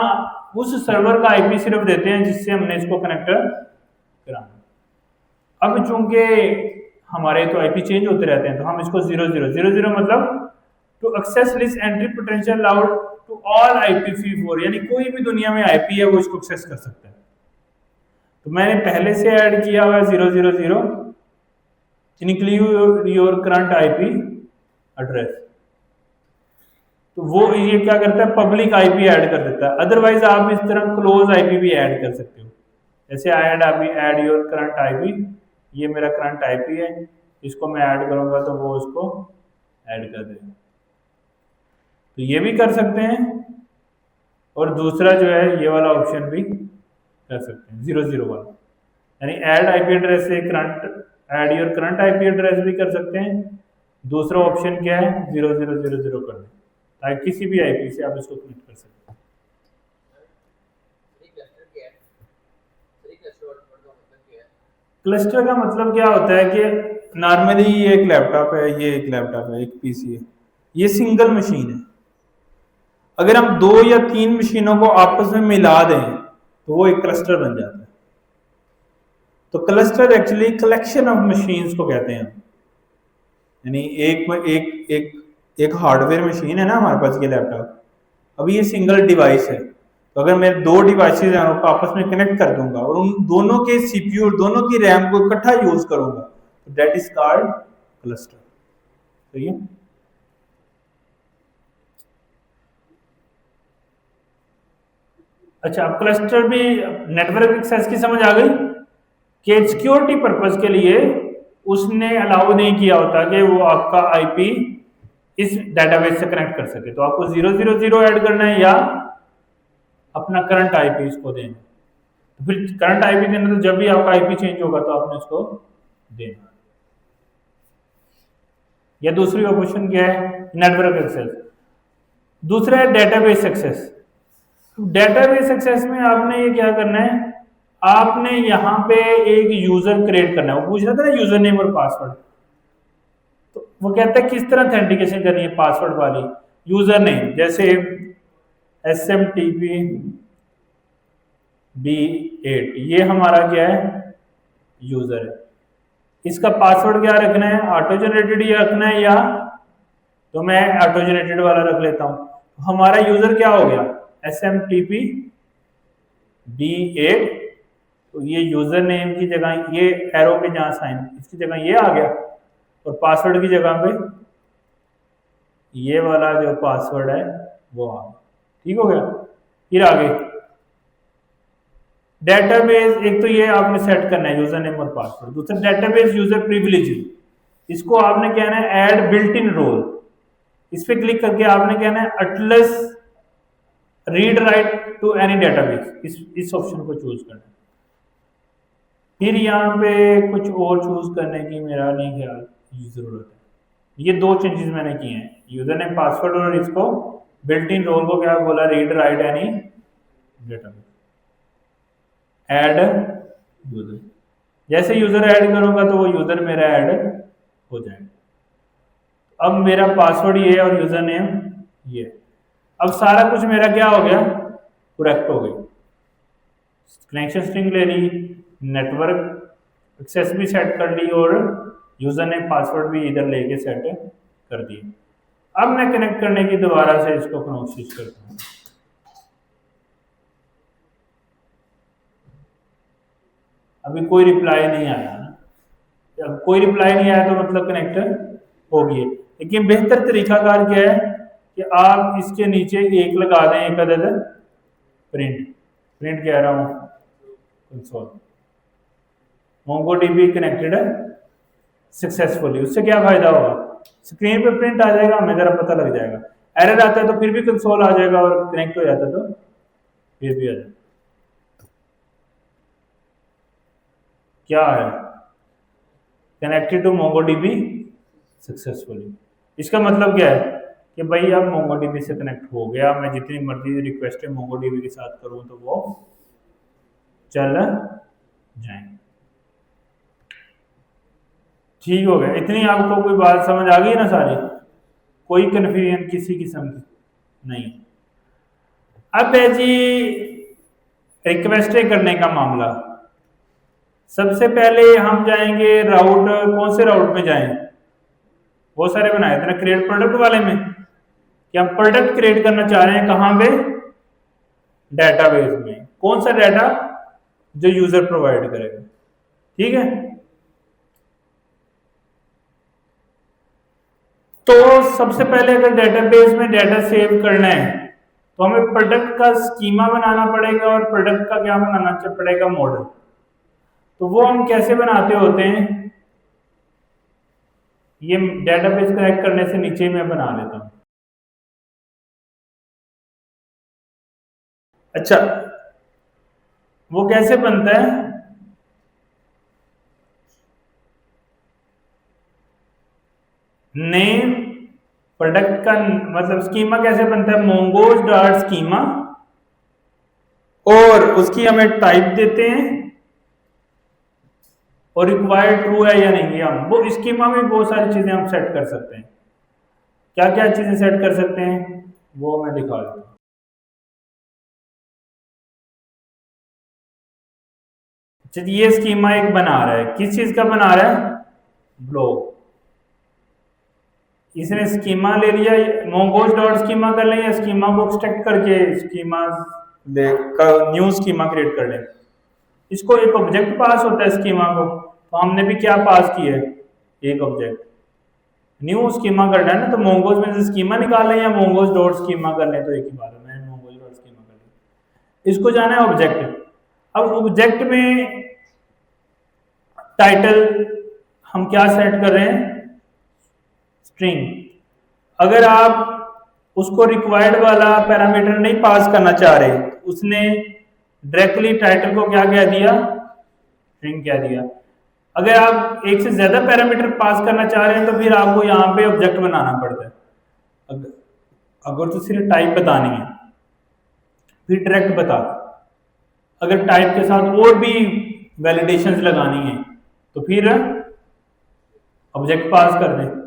Speaker 1: उस सर्वर का आईपी सिर्फ देते हैं जिससे हमने इसको कनेक्ट कराना। अब चूंकि हमारे तो आईपी चेंज होते रहते हैं तो हम इसको 0000 मतलब to access list entry potential allowed to all IPv4, यानी कोई भी दुनिया में आईपी है वो इसको एक्सेस कर सकता है। तो मैंने पहले से ऐड किया हुआ 000 include your current IP address. तो वो ये क्या करता है, पब्लिक आईपी ऐड कर देता है। अदरवाइज आप इस तरह क्लोज आईपी भी ऐड कर सकते हो, जैसे ऐड योर करंट आईपी, ये मेरा करंट आईपी है, इसको मैं ऐड करूंगा तो वो उसको ऐड कर देगा। तो ये भी कर सकते हैं, और दूसरा जो है ये वाला ऑप्शन भी कर सकते हैं, 0 0 वाला, यानी ऐड आईपी एड्रेस से current, add your current IP address भी कर सकते हैं। दूसरा ऑप्शन क्या है, 0 0 0 0 कर दें, ताकि किसी भी आईपी से आप इसको कनेक्ट कर सकते हैं। क्लस्टर का मतलब क्या होता है कि नॉर्मली ये एक लैपटॉप है, ये एक लैपटॉप है, एक पीसी है, ये सिंगल मशीन है। अगर हम 2 या 3 मशीनों को आपस में मिला दें तो वो एक क्लस्टर बन जाता है। तो cluster actually collection of machines को कहते हैं, यानी एक हार्डवेयर मशीन है ना हमारे पास, ये लैपटॉप, अभी ये सिंगल डिवाइस है, तो अगर मैं 2 डिवाइसेज हैं उनको आपस में कनेक्ट कर दूंगा और उन दोनों के सीपीयू और दोनों की रैम को इकट्ठा यूज करूंगा, तो दैट इज कॉल्ड क्लस्टर। सही है। अच्छा, अब क्लस्टर भी नेटवर्क एक्सेस की समझ आ गई कि सिक्योरिटी पर्पस के लिए उसने अलाउ नहीं किया होता कि वो आपका आईपी इस डेटाबेस से कनेक्ट कर सके, तो आपको 0 0 0 ऐड करना है या अपना करंट आईपी इसको देना। तो फिर करंट आईपी देना, तो जब भी आपका आईपी चेंज होगा तो आपने इसको देना। या दूसरी ऑप्शन क्या है, नेटवर्क एक्सेस। दूसरा है डेटाबेस एक्सेस। डेटाबेस एक्सेस में आपने ये क्या करना है, आपने यहाँ पे एक यूजर क्रिएट करना है। वो पूछ रहा था ना यूजर नेम और पासवर्ड, तो वो कहता है किस तरह ऑथेंटिकेशन करनी है पासवर्ड वाली। यूजर नेम जैसे SMTP B8, ये हमारा क्या है, यूजर है। इसका पासवर्ड क्या रखना है, ऑटो जनरेटेड ही रखना है, या तो मैं ऑटो जनरेटेड वाला रख लेता हूं। तो हमारा यूजर क्या हो गया, SMTP B8, तो ये यूजर नेम की जगह ये एरो पे जहां साइन, इसकी जगह ये आ गया, और पासवर्ड की जगह पे ये वाला जो पासवर्ड है वो आ गया। ठीक हो गया। फिर आगे डेटाबेस, एक तो ये आपने सेट करना है यूजर नेम और पासवर्ड। दूसरा डेटाबेस यूजर प्रिविलेज, इसको आपने कहना है ऐड बिल्ट इन रोल। इस पे क्लिक करके आपने कहना है Atlas read write to any database, इस ऑप्शन को चूज करना है। फिर यहाँ पे कुछ और चूज करने की मेरा नहीं ख्याल जरूरत है। ये 2 चेंजेस मैंने किए हैं, यूजर नेम पासवर्ड, और इसको बिल्ट इन रोल को क्या बोला, read write any database, add user. जैसे यूजर ऐड करूंगा तो वो यूजर मेरा ऐड हो जाएगा। अब मेरा पासवर्ड ये है और यूजर नेम ये, अब सारा कुछ मेरा क्या हो गया, करेक्ट हो गई। कनेक्शन स्ट्रिंग ले ली, नेटवर्क एक्सेस भी सेट कर ली, और यूजर नेम पासवर्ड भी इधर लेके सेट कर दिए। अब मैं कनेक्ट करने की दोबारा से इसको कोशिश करता हूँ। अभी कोई रिप्लाई नहीं आया ना, जब कोई रिप्लाई नहीं आया तो मतलब कनेक्ट हो गई। लेकिन बेहतर तरीकाकार क्या है कि आप इसके नीचे एक लगा दें, एक अदद प्रिंट कह रहा हूं कंसोल, MongoDB कनेक्टेड सक्सेसफुली। उससे क्या फायदा होगा, स्क्रीन पे प्रिंट आ जाएगा, हमें जरा पता लग जाएगा। एरर आता है तो फिर भी कंसोल आ जाएगा, और कनेक्ट हो जाता तो फिर भी आ जाएगा। क्या है, कनेक्टेड टू MongoDB सक्सेसफुली। इसका मतलब क्या है कि भाई अब MongoDB से कनेक्ट हो गया, मैं जितनी मर्जी रिक्वेस्ट MongoDB के साथ करूं तो वो चल जाएंगे। ठीक हो गया। इतनी आपको कोई बात समझ आ गई ना सारी, कोई कंफ्यूजन किसी किस्म की नहीं। अब है जी रिक्वेस्टें करने का मामला। सबसे पहले हम जाएंगे राउट, कौन से राउट में जाएं, बहुत सारे बनाए थे ना क्रिएट प्रोडक्ट वाले में, कि हम प्रोडक्ट क्रिएट करना चाह रहे हैं कहां पे, डेटाबेस में। कौन सा डाटा, जो यूजर प्रोवाइड करेगा। ठीक है। तो सबसे पहले अगर डेटाबेस में डाटा सेव करना है तो हमें प्रोडक्ट का स्कीमा बनाना पड़ेगा और प्रोडक्ट का क्या बनाना पड़ेगा, मॉडल। तो वो हम कैसे बनाते होते हैं, ये डेटाबेस कनेक्ट करने से नीचे ही मैं बना लेता हूं। अच्छा, वो कैसे बनता है, नेम प्रोडक्ट का मतलब स्कीमा कैसे बनता है, मोंगोज डॉट स्कीमा, और उसकी हमें टाइप देते हैं और रिक्वायर्ड ट्रू है या नहीं। हम वो स्कीमा में बहुत सारी चीजें हम सेट कर सकते हैं। क्या क्या चीजें सेट कर सकते हैं वो मैं दिखा देता हूँ। ये स्कीमा एक बना रहा है, किस चीज का बना रहा है, ब्लॉक। इसने स्कीमा ले लिया, मोंगोज डॉट स्कीमा कर लें या स्कीमा को एक्सट्रैक्ट करके स्कीमा न्यू स्कीमा क्रिएट कर लें। इसको एक ऑब्जेक्ट पास होता है स्कीमा को, तो हमने भी क्या पास किया है, एक ऑब्जेक्ट। न्यू स्कीमा करना है ना, तो मोंगोज में से स्कीमा निकाल लें या मोंगोज डॉट स्कीमा कर लें, तो एक ही बात है, मैंने मोंगोज डॉट स्कीमा कर लिया। इसको जाना है ऑब्जेक्ट। अब ऑब्जेक्ट में टाइटल हम क्या सेट कर रहे हैं, स्ट्रिंग। अगर आप उसको रिक्वायर्ड वाला पैरामीटर नहीं पास करना चाह रहे, उसने डायरेक्टली टाइटल को क्या कह दिया, स्ट्रिंग कह दिया। अगर आप एक से ज्यादा पैरामीटर पास करना चाह रहे हैं तो फिर आपको यहाँ पे ऑब्जेक्ट बनाना पड़ता है। अगर तो सिर्फ टाइप बतानी है फिर डायरेक्ट बता, अगर टाइप के साथ और भी वैलिडेशंस लगानी है तो फिर ऑब्जेक्ट पास कर दें।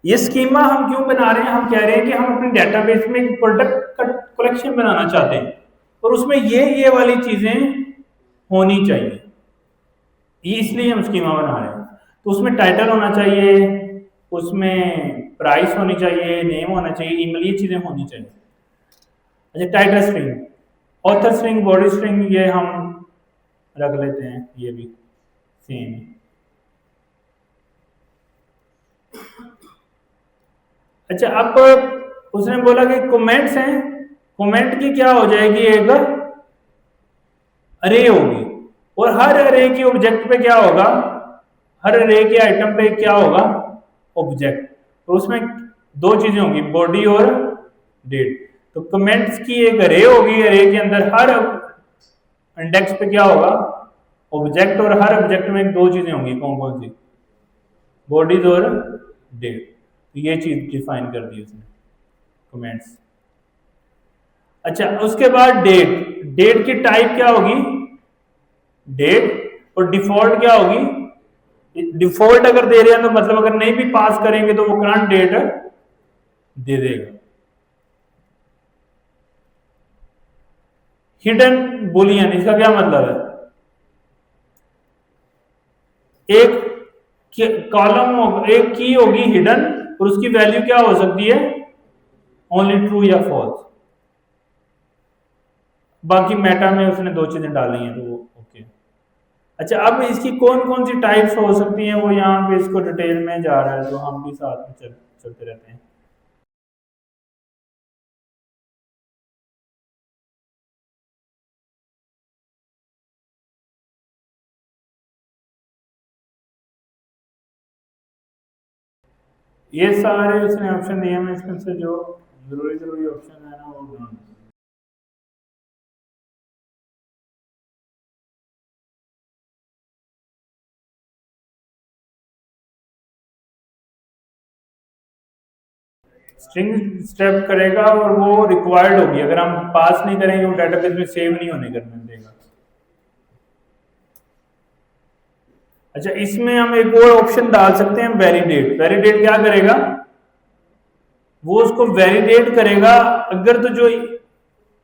Speaker 1: ये स्कीमा हम क्यों बना रहे हैं, हम कह रहे हैं कि हम अपने डेटाबेस में एक प्रोडक्ट का कलेक्शन बनाना चाहते हैं और उसमें ये वाली चीजें होनी चाहिए, इसलिए हम स्कीमा बना रहे हैं। तो उसमें टाइटल होना चाहिए, उसमें प्राइस होनी चाहिए, नेम होना चाहिए, ईमेल, ये चीजें होनी चाहिए। अच्छा, title string, author string, body string, ये हम रख लेते हैं, ये भी सेम। अच्छा, अब उसने बोला कि कमेंट्स हैं, कमेंट की क्या हो जाएगी, एक अरे होगी, और हर अरे की ऑब्जेक्ट पे क्या होगा, हर अरे के आइटम पे क्या होगा, ऑब्जेक्ट। तो उसमें दो चीजें होंगी, बॉडी और डेट। तो कमेंट्स की एक अरे होगी, अरे के अंदर हर इंडेक्स पे क्या होगा, ऑब्जेक्ट, और हर ऑब्जेक्ट में दो चीजें होंगी, कौन कौन सी, बॉडीज और डेट। तो ये चीज डिफाइन कर दी उसने, कमेंट्स। अच्छा, उसके बाद डेट, डेट की टाइप क्या होगी, डेट, और डिफॉल्ट क्या होगी, डिफॉल्ट अगर दे रहे हैं तो मतलब अगर नहीं भी पास करेंगे तो वो करंट डेट दे देगा। हिडन बुलियन, इसका क्या मतलब है, एक कॉलम होगा, एक की होगी हिडन, और उसकी वैल्यू क्या हो सकती है, ओनली ट्रू या फॉल्स। बाकी मेटा में उसने दो चीजें डाली हैं तो वो ओके। अच्छा, अब इसकी कौन कौन सी टाइप्स हो सकती हैं, वो यहाँ पे इसको डिटेल में जा रहा है, तो हम भी साथ में चलते रहते हैं। ये सारे उसने ऑप्शन दिए हैं, इसमें से जो जरूरी ऑप्शन है ना वो ढूंढ। स्ट्रिंग स्टेप करेगा और वो रिक्वायर्ड होगी, अगर हम पास नहीं करेंगे वो डेटाबेस में सेव नहीं होने करने देगा। अच्छा, इसमें हम एक और ऑप्शन डाल सकते हैं, वैलिडेट। वैलिडेट क्या करेगा, वो उसको वैलिडेट करेगा, अगर तो जो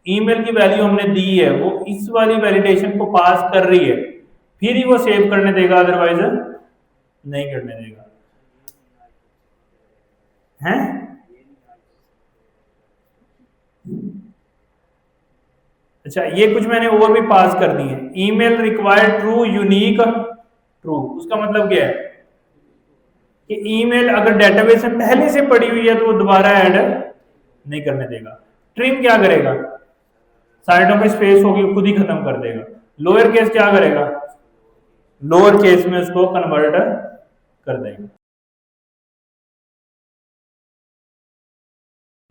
Speaker 1: ईमेल की वैल्यू हमने दी है वो इस वाली वैलिडेशन को पास कर रही है फिर ही वो सेव करने देगा, अदरवाइज नहीं करने देगा। हैं? अच्छा, ये कुछ मैंने और भी पास कर दी है, email required true unique true, उसका मतलब क्या है, कि ईमेल अगर डेटाबेस में पहले से पड़ी हुई है तो वो दोबारा ऐड नहीं करने देगा। ट्रिम क्या करेगा, साइडों में स्पेस होगी खुद ही खत्म कर देगा। लोअर केस क्या करेगा, लोअर केस में उसको कन्वर्ट कर देगा।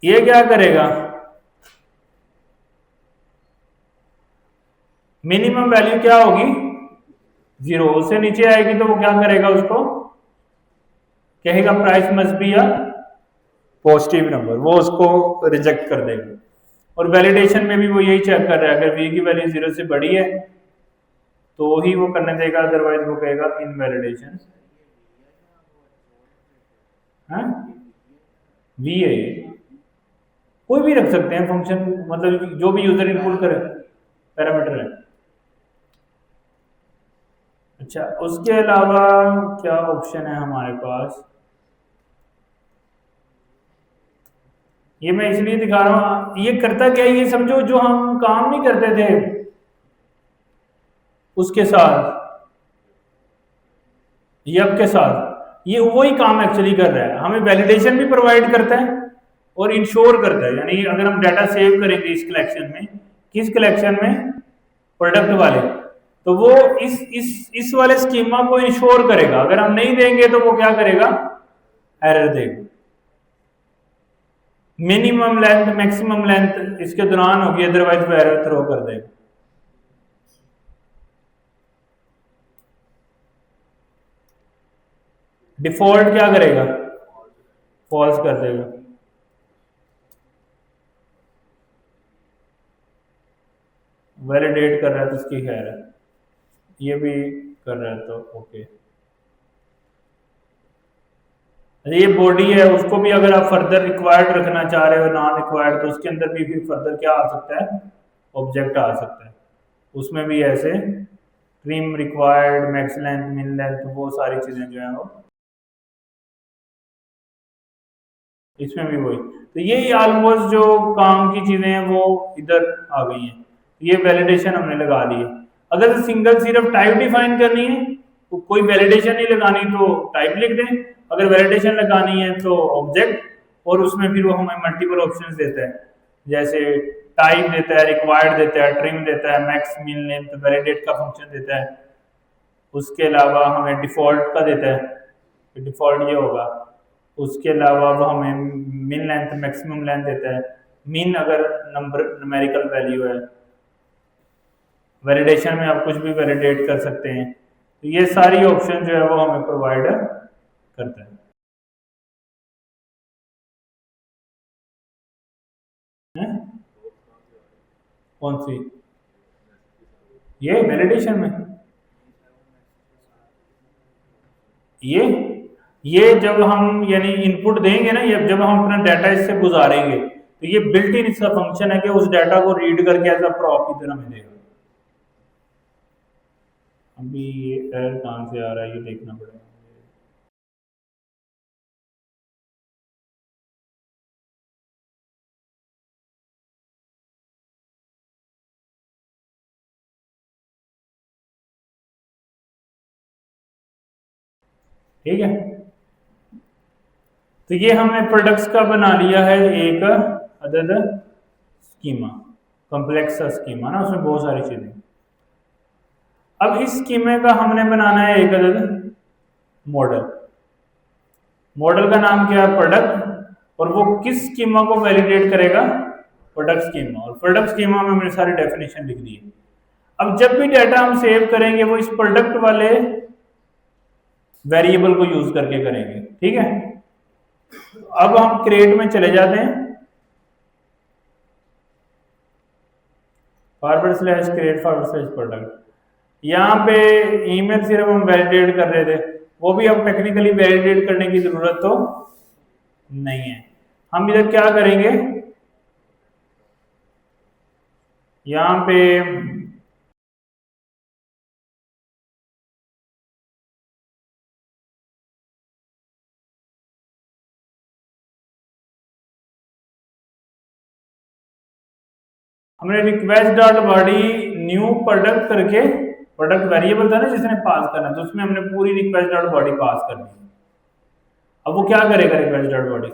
Speaker 1: ये क्या करेगा, मिनिमम वैल्यू क्या होगी 0, उससे नीचे आएगी तो वो क्या करेगा, उसको कहेगा price must be a positive number, वो उसको रिजेक्ट कर देगा। और वैलिडेशन में भी वो यही चेक कर रहा है, अगर वी की वैल्यू 0 से बड़ी है तो ही वो करने देगा, अदरवाइज वो कहेगा इनवैलिडेशन। वी है ये, कोई भी रख सकते हैं फंक्शन, मतलब जो भी यूजर इनपुट करे पैरामीटर है। अच्छा, उसके अलावा क्या ऑप्शन है हमारे पास, ये मैं इसलिए दिखा रहा हूं, ये करता क्या है, ये समझो जो हम काम नहीं करते थे उसके साथ यप के साथ, ये वही काम एक्चुअली कर रहा है, हमें वैलिडेशन भी प्रोवाइड करता है और इंश्योर करता है। यानी अगर हम डाटा सेव करेंगे इस कलेक्शन में, किस कलेक्शन में, प्रोडक्ट वाले, तो वो इस वाले स्कीमा को इंश्योर करेगा। अगर हम नहीं देंगे तो वो क्या करेगा, एरर देगा। मिनिमम लेंथ मैक्सिमम लेंथ इसके दौरान होगी, अदरवाइज वो एरर थ्रो कर देगा। डिफॉल्ट क्या करेगा, फॉल्स कर देगा। वैलिडेट कर रहा है तो उसकी खैर है, ये भी कर रहा है तो ओके। ये बॉडी है, उसको भी अगर आप फर्दर रिक्वायर्ड रखना चाह रहे हो नॉन रिक्वायर्ड, तो उसके अंदर भी फिर फर्दर क्या आ सकता है, ऑब्जेक्ट आ सकता है। उसमें भी ऐसे trim required, max length, min length, वो सारी चीजें जो है वो इसमें भी वही। तो ये ऑलमोस्ट जो काम की चीजें हैं वो इधर आ गई हैं। ये वैलिडेशन हमने लगा दी है। अगर सिंगल सिर्फ टाइप डिफाइन करनी है तो कोई वैलिडेशन नहीं लगानी तो टाइप लिख दें, अगर वैलिडेशन लगानी है तो ऑब्जेक्ट, और उसमें फिर वो हमें मल्टीपल ऑप्शंस देता है, जैसे टाइप देता है, रिक्वायर्ड देता है, ट्रिम देता है, मैक्स मिन लेंथ, वैलिडेट का फंक्शन देता है। उसके अलावा हमें डिफॉल्ट का देता है, डिफॉल्ट ये होगा। उसके अलावा वो हमें मिन लेंथ, मैक्सिमम लेंथ देता है, मिन अगर नंबर न्यूमेरिकल वैल्यू है। वैलिडेशन में आप कुछ भी वैलिडेट कर सकते हैं। तो ये सारी ऑप्शन जो है वो हमें प्रोवाइड करता है। कौन सी, ये वैलिडेशन में, ये जब हम यानी इनपुट देंगे ना, ये जब हम अपना डाटा इससे गुजारेंगे तो ये बिल्ट इन इसका फंक्शन है कि उस डाटा को रीड करके एज अ प्रॉप की तरह मिलेगा। अभी ये एरर कहाँ से आ रहा है ये देखना पड़ेगा। ठीक है, तो ये हमने प्रोडक्ट्स का बना लिया है एक अदद स्कीमा, कॉम्प्लेक्स स्कीमा ना, उसमें बहुत सारी चीजें। अब इस स्कीमे का हमने बनाना है एक अदद मॉडल। मॉडल का नाम क्या है, प्रोडक्ट, और वो किस स्कीमा को वैलिडेट करेगा, प्रोडक्ट स्कीमा। और प्रोडक्ट स्कीमा में हमने सारी डेफिनेशन लिख दी है। अब जब भी डाटा हम सेव करेंगे वो इस प्रोडक्ट वाले वेरिएबल को यूज करके करेंगे। ठीक है, अब हम क्रिएट में चले जाते हैं, forward slash create forward slash product. यहाँ पे ईमेल सिर्फ हम वैलिडेट कर रहे थे, वो भी अब टेक्निकली वैलिडेट करने की जरूरत तो नहीं है। हम इधर क्या करेंगे, यहाँ पे हमने request dot body new product करके, प्रोडक्ट वेरिएबल था ना जिसने पास करना, तो उसमें हमने पूरी रिक्वेस्ट डॉट बॉडी पास कर दी। अब वो क्या करेगा रिक्वेस्ट डॉट बॉडी,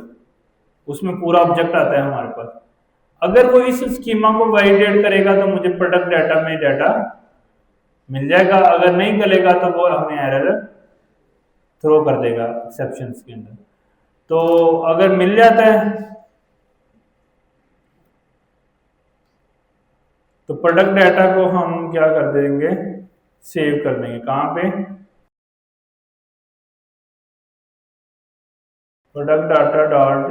Speaker 1: उसमें पूरा ऑब्जेक्ट आता है हमारे पास। अगर वो इस स्कीमा को वैलिडेट करेगा तो मुझे प्रोडक्ट डाटा में डाटा मिल जाएगा, अगर नहीं करेगा तो वो हमें एरर थ्रो कर देगा एक्सेप्शंस के अंदर। तो अगर मिल जाता है तो प्रोडक्ट डाटा को हम क्या कर देंगे, सेव कर देंगे। कहाँ पे, प्रोडक्ट डाटा डॉट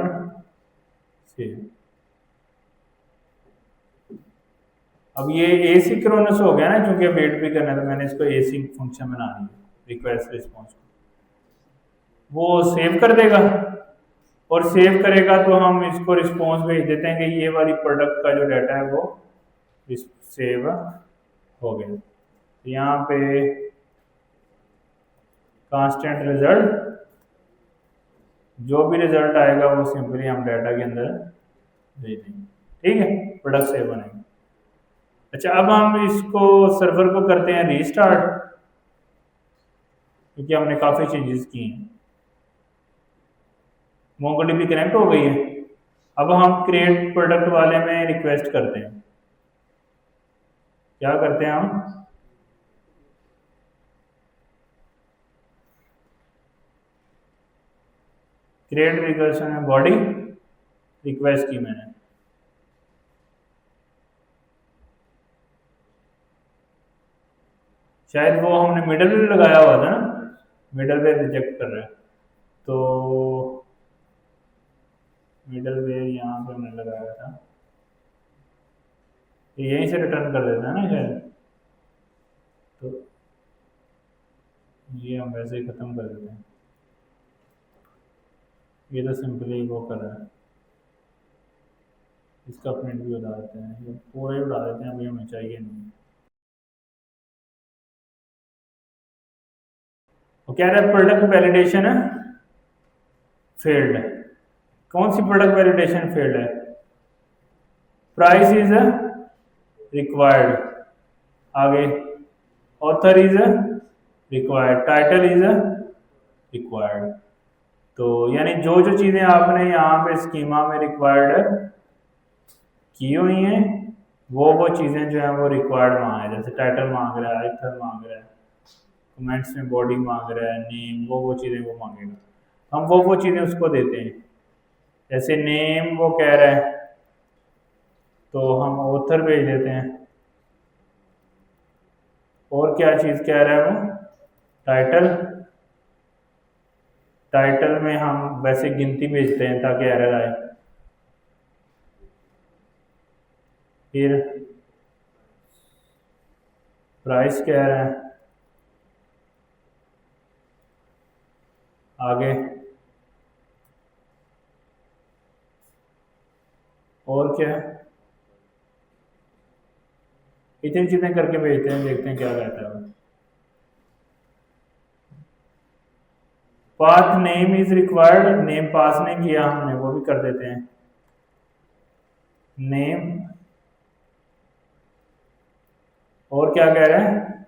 Speaker 1: सेव। अब ये एसिंक्रोनस हो गया ना, क्योंकि वेट भी करना है, तो मैंने इसको एसिंक फंक्शन बना दिया रिक्वेस्ट रिस्पॉन्स को। वो सेव कर देगा, और सेव करेगा तो हम इसको रिस्पॉन्स भेज देते हैं कि ये वाली प्रोडक्ट का जो डाटा है वो सेव हो गया। तो यहाँ पे कांस्टेंट रिजल्ट, जो भी रिजल्ट आएगा वो सिंपली हम डाटा के अंदर भेज देंगे। ठीक है, प्रोडक्ट सेव बनेगा। अच्छा, अब हम इसको सर्वर को करते हैं रीस्टार्ट, क्योंकि हमने काफ़ी चेंजेस की हैं। मोंगोडीबी कनेक्ट हो गई है। अब हम क्रिएट प्रोडक्ट वाले में रिक्वेस्ट करते हैं। क्या करते हैं हम, क्रिएट रिक्वेस्ट में बॉडी रिक्वेस्ट की मैंने, शायद वो हमने मिडल में लगाया हुआ था ना, मिडल में रिजेक्ट कर रहा है, तो मिडल वेयर यहाँ पे हमने लगाया था, तो यहीं से रिटर्न कर देता है ना शायद। तो ये हम वैसे ही ख़त्म कर देते हैं। ये तो सिंपली वो कर रहा है, इसका प्रिंट भी उड़ा देते हैं, ये पूरे उड़ा देते हैं, अभी हमें चाहिए नहीं। वो कह रहा है प्रोडक्ट वैलिडेशन है फेल्ड है। कौन सी प्रोडक्ट वैलिडेशन फेल्ड है, प्राइस इज रिक्वायर्ड, आगे author is required, title is required. तो यानी जो जो चीज़ें आपने यहाँ पे स्कीमा में रिक्वायर्ड की हुई हैं, वो चीज़ें जो हैं वो रिक्वायर्ड मांग है। जैसे टाइटल मांग रहा है, ऑथर मांग रहा है, कमेंट्स में बॉडी मांग रहा है, नेम, वो चीज़ें वो मांगेगा, हम वो चीज़ें उसको देते हैं। जैसे नेम वो कह रहा है तो हम ऑथर भेज देते हैं। और क्या चीज़ कह रहा है वो, टाइटल, टाइटल में हम वैसे गिनती भेजते हैं ताकि एरर आए। फिर प्राइस कह रहा है, आगे और क्या, इतनी चीज़ें करके भेजते हैं, देखते हैं क्या कहता है। Path name is required, name pass नहीं किया हमने, वो भी कर देते हैं। नेम, और क्या कह रहे हैं,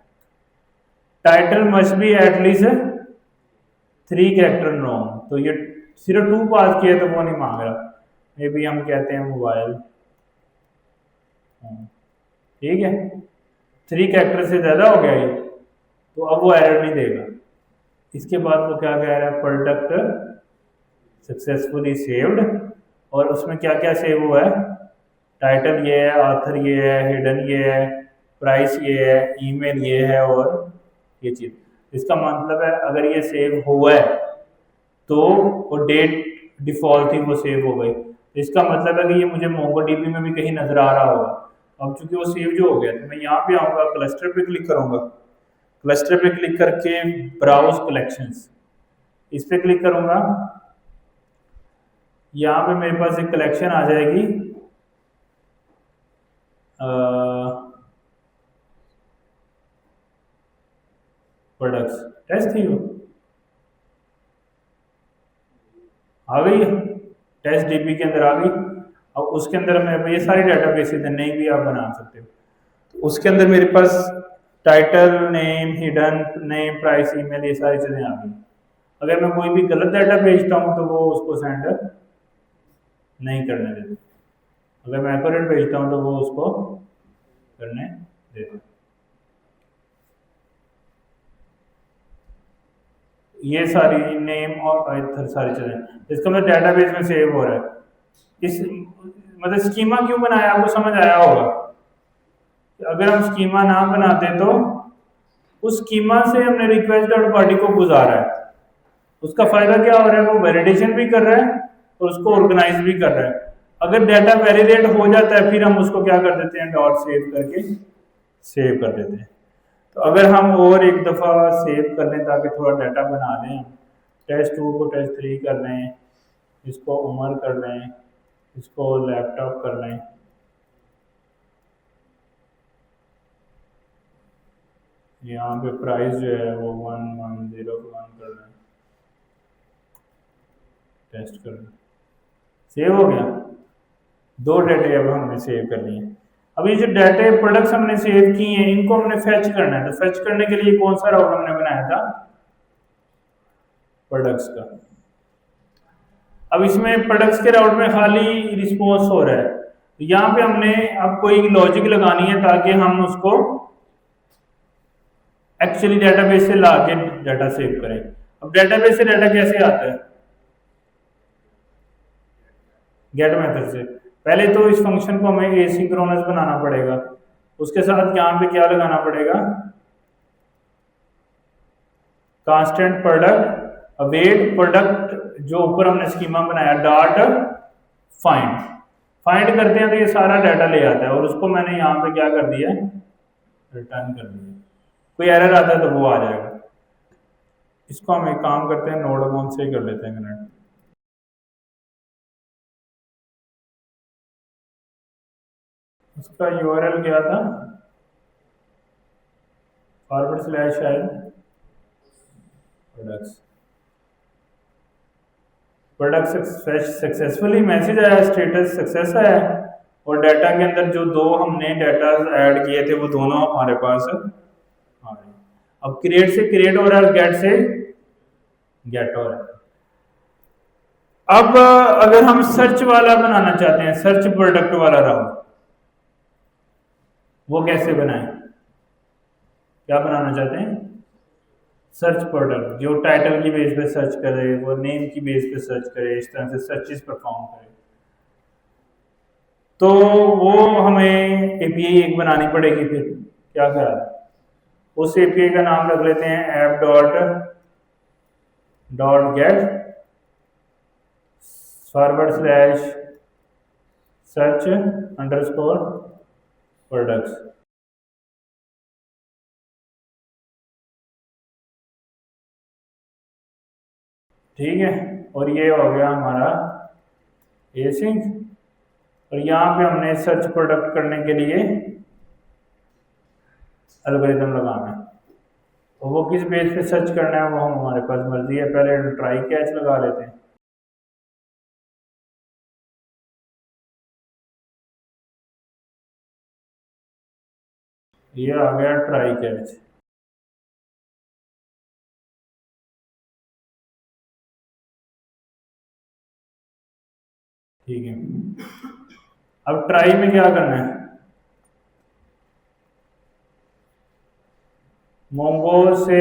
Speaker 1: title must be at least 3 character norm, तो ये सिर्फ 2 पास किया तो वो नहीं मांग रहा। मे बी हम कहते हैं मोबाइल, ठीक है, 3 कैरेक्टर से ज़्यादा हो गया ये, तो अब वो एरर नहीं देगा। इसके बाद वो क्या कह रहा है, प्रोडक्ट सक्सेसफुली सेव्ड, और उसमें क्या क्या सेव हुआ है, टाइटल ये है, ऑथर ये है, हिडन ये है, प्राइस ये है, ईमेल ये है, और ये चीज़। इसका मतलब है अगर ये सेव हुआ है तो वो डेट डिफॉल्ट थी वो सेव हो गई, इसका मतलब है कि ये मुझे मोंगोडीबी में भी कहीं नज़र आ रहा होगा। अब चूंकि वो सेव जो हो गया, तो मैं यहाँ पे आऊँगा, क्लस्टर पे क्लिक करूँगा, क्लस्टर पे क्लिक करके ब्राउज कलेक्शंस, इस पे क्लिक करूँगा, यहाँ पे मेरे पास एक कलेक्शन आ जाएगी, प्रोडक्ट्स टेस्ट थी, वो आ गई है, टेस्ट डीबी के अंदर आ गई। अब उसके अंदर मैं ये सारी डाटा बेसिस नहीं भी आप बना सकते हो, तो उसके अंदर मेरे पास title, name, hidden, name, price, email, ये सारी चीज़ें आ गई। अगर मैं कोई भी गलत डाटा भेजता हूँ तो वो उसको सेंड नहीं करने देता, अगर मैं एक्यूरेट भेजता हूँ तो वो उसको करने देता। ये सारी नेम और इधर सारी चीजें इसका मतलब डेटाबेस में सेव हो रहा है। इस मतलब स्कीमा क्यों बनाया आपको समझ आया होगा। अगर हम स्कीमा ना बनाते तो उस स्कीमा से हमने रिक्वेस्ट डॉट बॉडी को गुजारा है, उसका फायदा क्या हो रहा है, वो वैलिडेशन भी कर रहा है और उसको ऑर्गेनाइज भी कर रहा है। अगर डाटा वैलिडेट हो जाता है फिर हम उसको क्या कर देते हैं, डॉट सेव करके सेव कर देते हैं। तो अगर हम और एक दफ़ा सेव कर लें ताकि थोड़ा डाटा बना लें, टेस्ट 2 को टेस्ट 3 कर लें, इसको उमर कर लें, इसको लैपटॉप कर लें, यहाँ पे प्राइस जो है वो 1101 कर लें, टेस्ट कर लें, सेव हो गया। दो डाटे अब हमने सेव कर लिए। अब ये जो डाटे प्रोडक्ट्स हमने सेव किए हैं इनको हमने फेच करना है, तो फेच करने के लिए कौन सा राउट हमने बनाया था, प्रोडक्ट्स का। अब इसमें प्रोडक्ट्स के राउट में खाली रिस्पॉन्स हो रहा है, तो यहाँ पे हमने अब कोई लॉजिक लगानी है ताकि हम उसको एक्चुअली डेटाबेस से ला के डाटा सेव करें। अब डेटाबेस से डाटा कैसे आता है, गेट मेथड से। पहले तो इस फंक्शन को हमें एसिंक्रोनस बनाना पड़ेगा, उसके साथ यहाँ पे क्या लगाना पड़ेगा, कांस्टेंट प्रोडक्ट अवेट प्रोडक्ट जो ऊपर हमने स्कीमा बनाया डॉट फाइंड। फाइंड करते हैं तो ये सारा डाटा ले आता है और उसको मैंने यहाँ पे क्या कर दिया, रिटर्न कर दिया। कोई एरर आता है तो वो आ जाएगा। इसको हम एक काम करते हैं, नोड अमाउंट से ही कर लेते हैं कनेक्ट। उसका यूआरएल क्या था, फॉरवर्ड स्लैश शायद प्रोडक्ट्स, प्रोडक्ट सक्सेसफुली मैसेज आया, स्टेटस सक्सेस आया और डाटा के अंदर जो दो हमने डाटा ऐड किए थे वो दोनों हमारे पास आ रहे। अब क्रिएट से क्रिएट हो रहा है, गेट से गेट हो रहा है। अब अगर हम सर्च वाला बनाना चाहते हैं, सर्च प्रोडक्ट वाला राउट, वो कैसे बनाएं, क्या बनाना चाहते हैं, सर्च प्रोडक्ट जो टाइटल की बेस पे सर्च करे, वो नेम की बेस पे सर्च करे, इस तरह से सर्चेस परफॉर्म करे। तो वो हमें एपीआई एक बनानी पड़ेगी। फिर क्या ख्याल है, उस एपीआई का नाम रख लेते हैं app dot gate forward slash search underscore products. ठीक है, और ये हो गया हमारा एसिंक। और यहाँ पे हमने सर्च प्रोडक्ट करने के लिए एल्गोरिथम लगाना है, और वो किस बेस पे सर्च करना है वो हम हमारे पास मर्जी है। पहले ट्राई कैच लगा लेते हैं, ये आ गया ट्राई कैच। ठीक है, अब ट्राई में क्या करना है, मोंगो से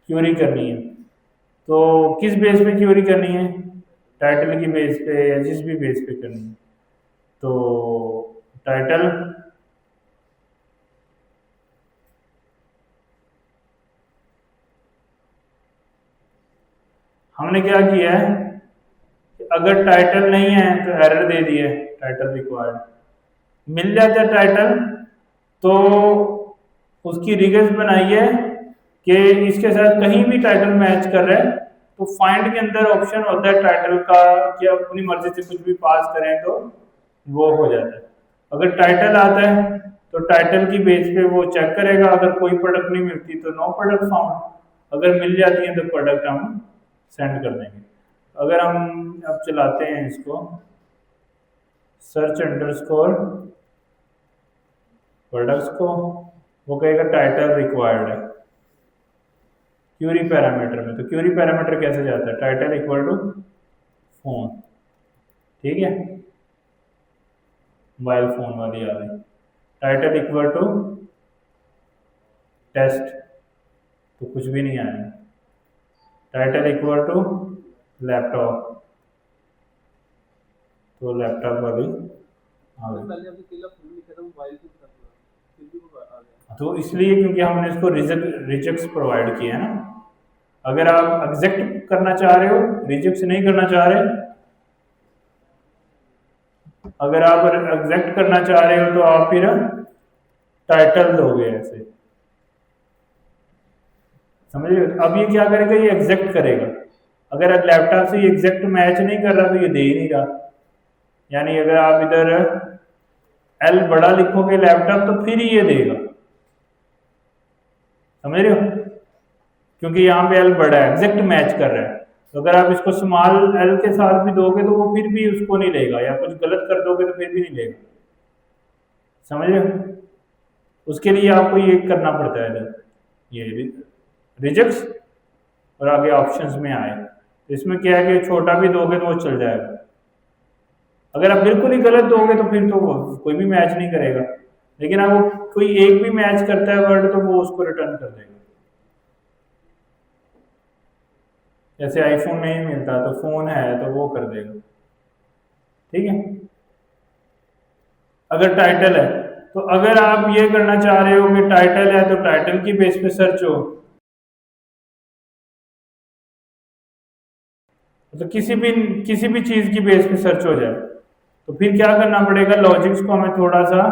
Speaker 1: क्यूरी करनी है। तो किस बेस पे क्यूरी करनी है, टाइटल की बेस पे या जिस भी बेस पे करनी है। तो टाइटल हमने क्या किया है, अगर टाइटल नहीं है तो एरर दे दिए टाइटल रिक्वायर्ड, मिल जाता है टाइटल तो उसकी रिगर्स बनाई है कि इसके साथ कहीं भी टाइटल मैच कर रहा है तो फाइंड के अंदर ऑप्शन होता है टाइटल का कि अपनी मर्जी से कुछ भी पास करें तो वो हो जाता है। अगर टाइटल आता है तो टाइटल की बेस पे वो चेक करेगा, अगर कोई प्रोडक्ट नहीं मिलती तो नो प्रोडक्ट फाउंड, अगर मिल जाती है तो प्रोडक्ट हम सेंड कर देंगे। अगर हम अब चलाते हैं इसको, सर्च अंडरस्कोर प्रोडक्ट्स को, वो कहेगा टाइटल रिक्वायर्ड है क्यूरी पैरामीटर में। तो क्यूरी पैरामीटर कैसे जाता है, टाइटल इक्वल टू फोन, ठीक है, मोबाइल फोन वाली आ गई। टाइटल इक्वल टू टेस्ट, तो कुछ भी नहीं आया। टाइटल इक्वल टू लैपटॉप, तो लैपटॉप वाली आ गई। तो इसलिए क्योंकि हमने इसको रिजेक्ट्स प्रोवाइड किया है ना। अगर आप एग्जैक्ट करना चाह रहे हो, रिजेक्ट्स नहीं करना चाह रहे, अगर आप एग्जैक्ट करना चाह रहे हो तो आप फिर टाइटल दोगे ऐसे, समझ रहे हो। अब ये क्या करेगा, ये एग्जैक्ट करेगा। अगर लैपटॉप से ये एग्जैक्ट मैच नहीं कर रहा तो ये दे ही नहीं रहा। यानी अगर आप इधर एल बड़ा लिखोगे लैपटॉप तो फिर ये देगा, समझ रहे हो, क्योंकि यहाँ पे एल बड़ा है, एग्जैक्ट मैच कर रहा है। तो अगर आप इसको स्मॉल एल के साथ भी दोगे तो वो फिर भी उसको नहीं लेगा, या कुछ गलत कर दोगे तो फिर भी नहीं लेगा, समझ रहे हो। उसके लिए आपको ये करना पड़ता है इधर, ये रिजेक्ट्स और आगे ऑप्शंस में आए। तो इसमें क्या है कि छोटा भी दोगे तो वो चल जाएगा। अगर आप बिल्कुल ही गलत दोगे तो फिर तो कोई भी मैच नहीं करेगा। लेकिन अगर कोई एक भी मैच करता है वर्ड तो वो उसको रिटर्न कर देगा। जैसे आईफोन नहीं मिलता तो फोन है तो वो कर देगा, ठीक है। अगर टाइटल है तो अगर आप ये करना चाह रहे हो कि टाइटल है तो टाइटल की बेस पे सर्च हो, तो किसी भी चीज की बेस पे सर्च हो जाए, तो फिर क्या करना पड़ेगा, लॉजिक्स को हमें थोड़ा सा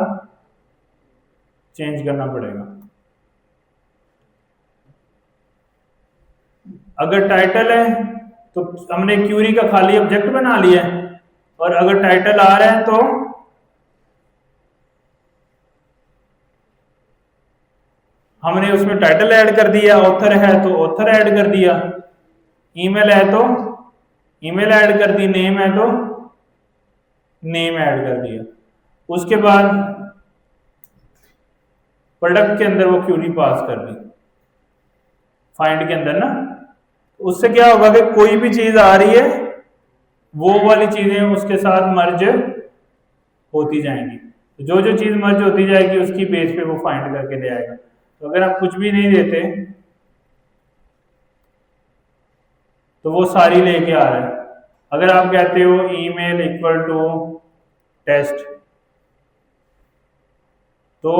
Speaker 1: चेंज करना पड़ेगा। अगर टाइटल है तो हमने क्यूरी का खाली ऑब्जेक्ट बना लिया है, और अगर टाइटल आ रहा है तो हमने उसमें टाइटल ऐड कर दिया, ऑथर है तो ऑथर ऐड कर दिया, ईमेल है तो ईमेल ऐड कर दी, नेम है तो नेम ऐड कर दिया। उसके बाद प्रोडक्ट के अंदर वो क्यूरी पास कर दी, फाइंड के अंदर ना। उससे क्या होगा कि कोई भी चीज आ रही है वो वाली चीजें उसके साथ मर्ज होती जाएंगी। तो जो जो चीज मर्ज होती जाएगी उसकी बेस पे वो फाइंड करके दे आएगा। तो अगर आप कुछ भी नहीं देते तो वो सारी लेके आ रहा है। अगर आप कहते हो ईमेल इक्वल टू टेस्ट, तो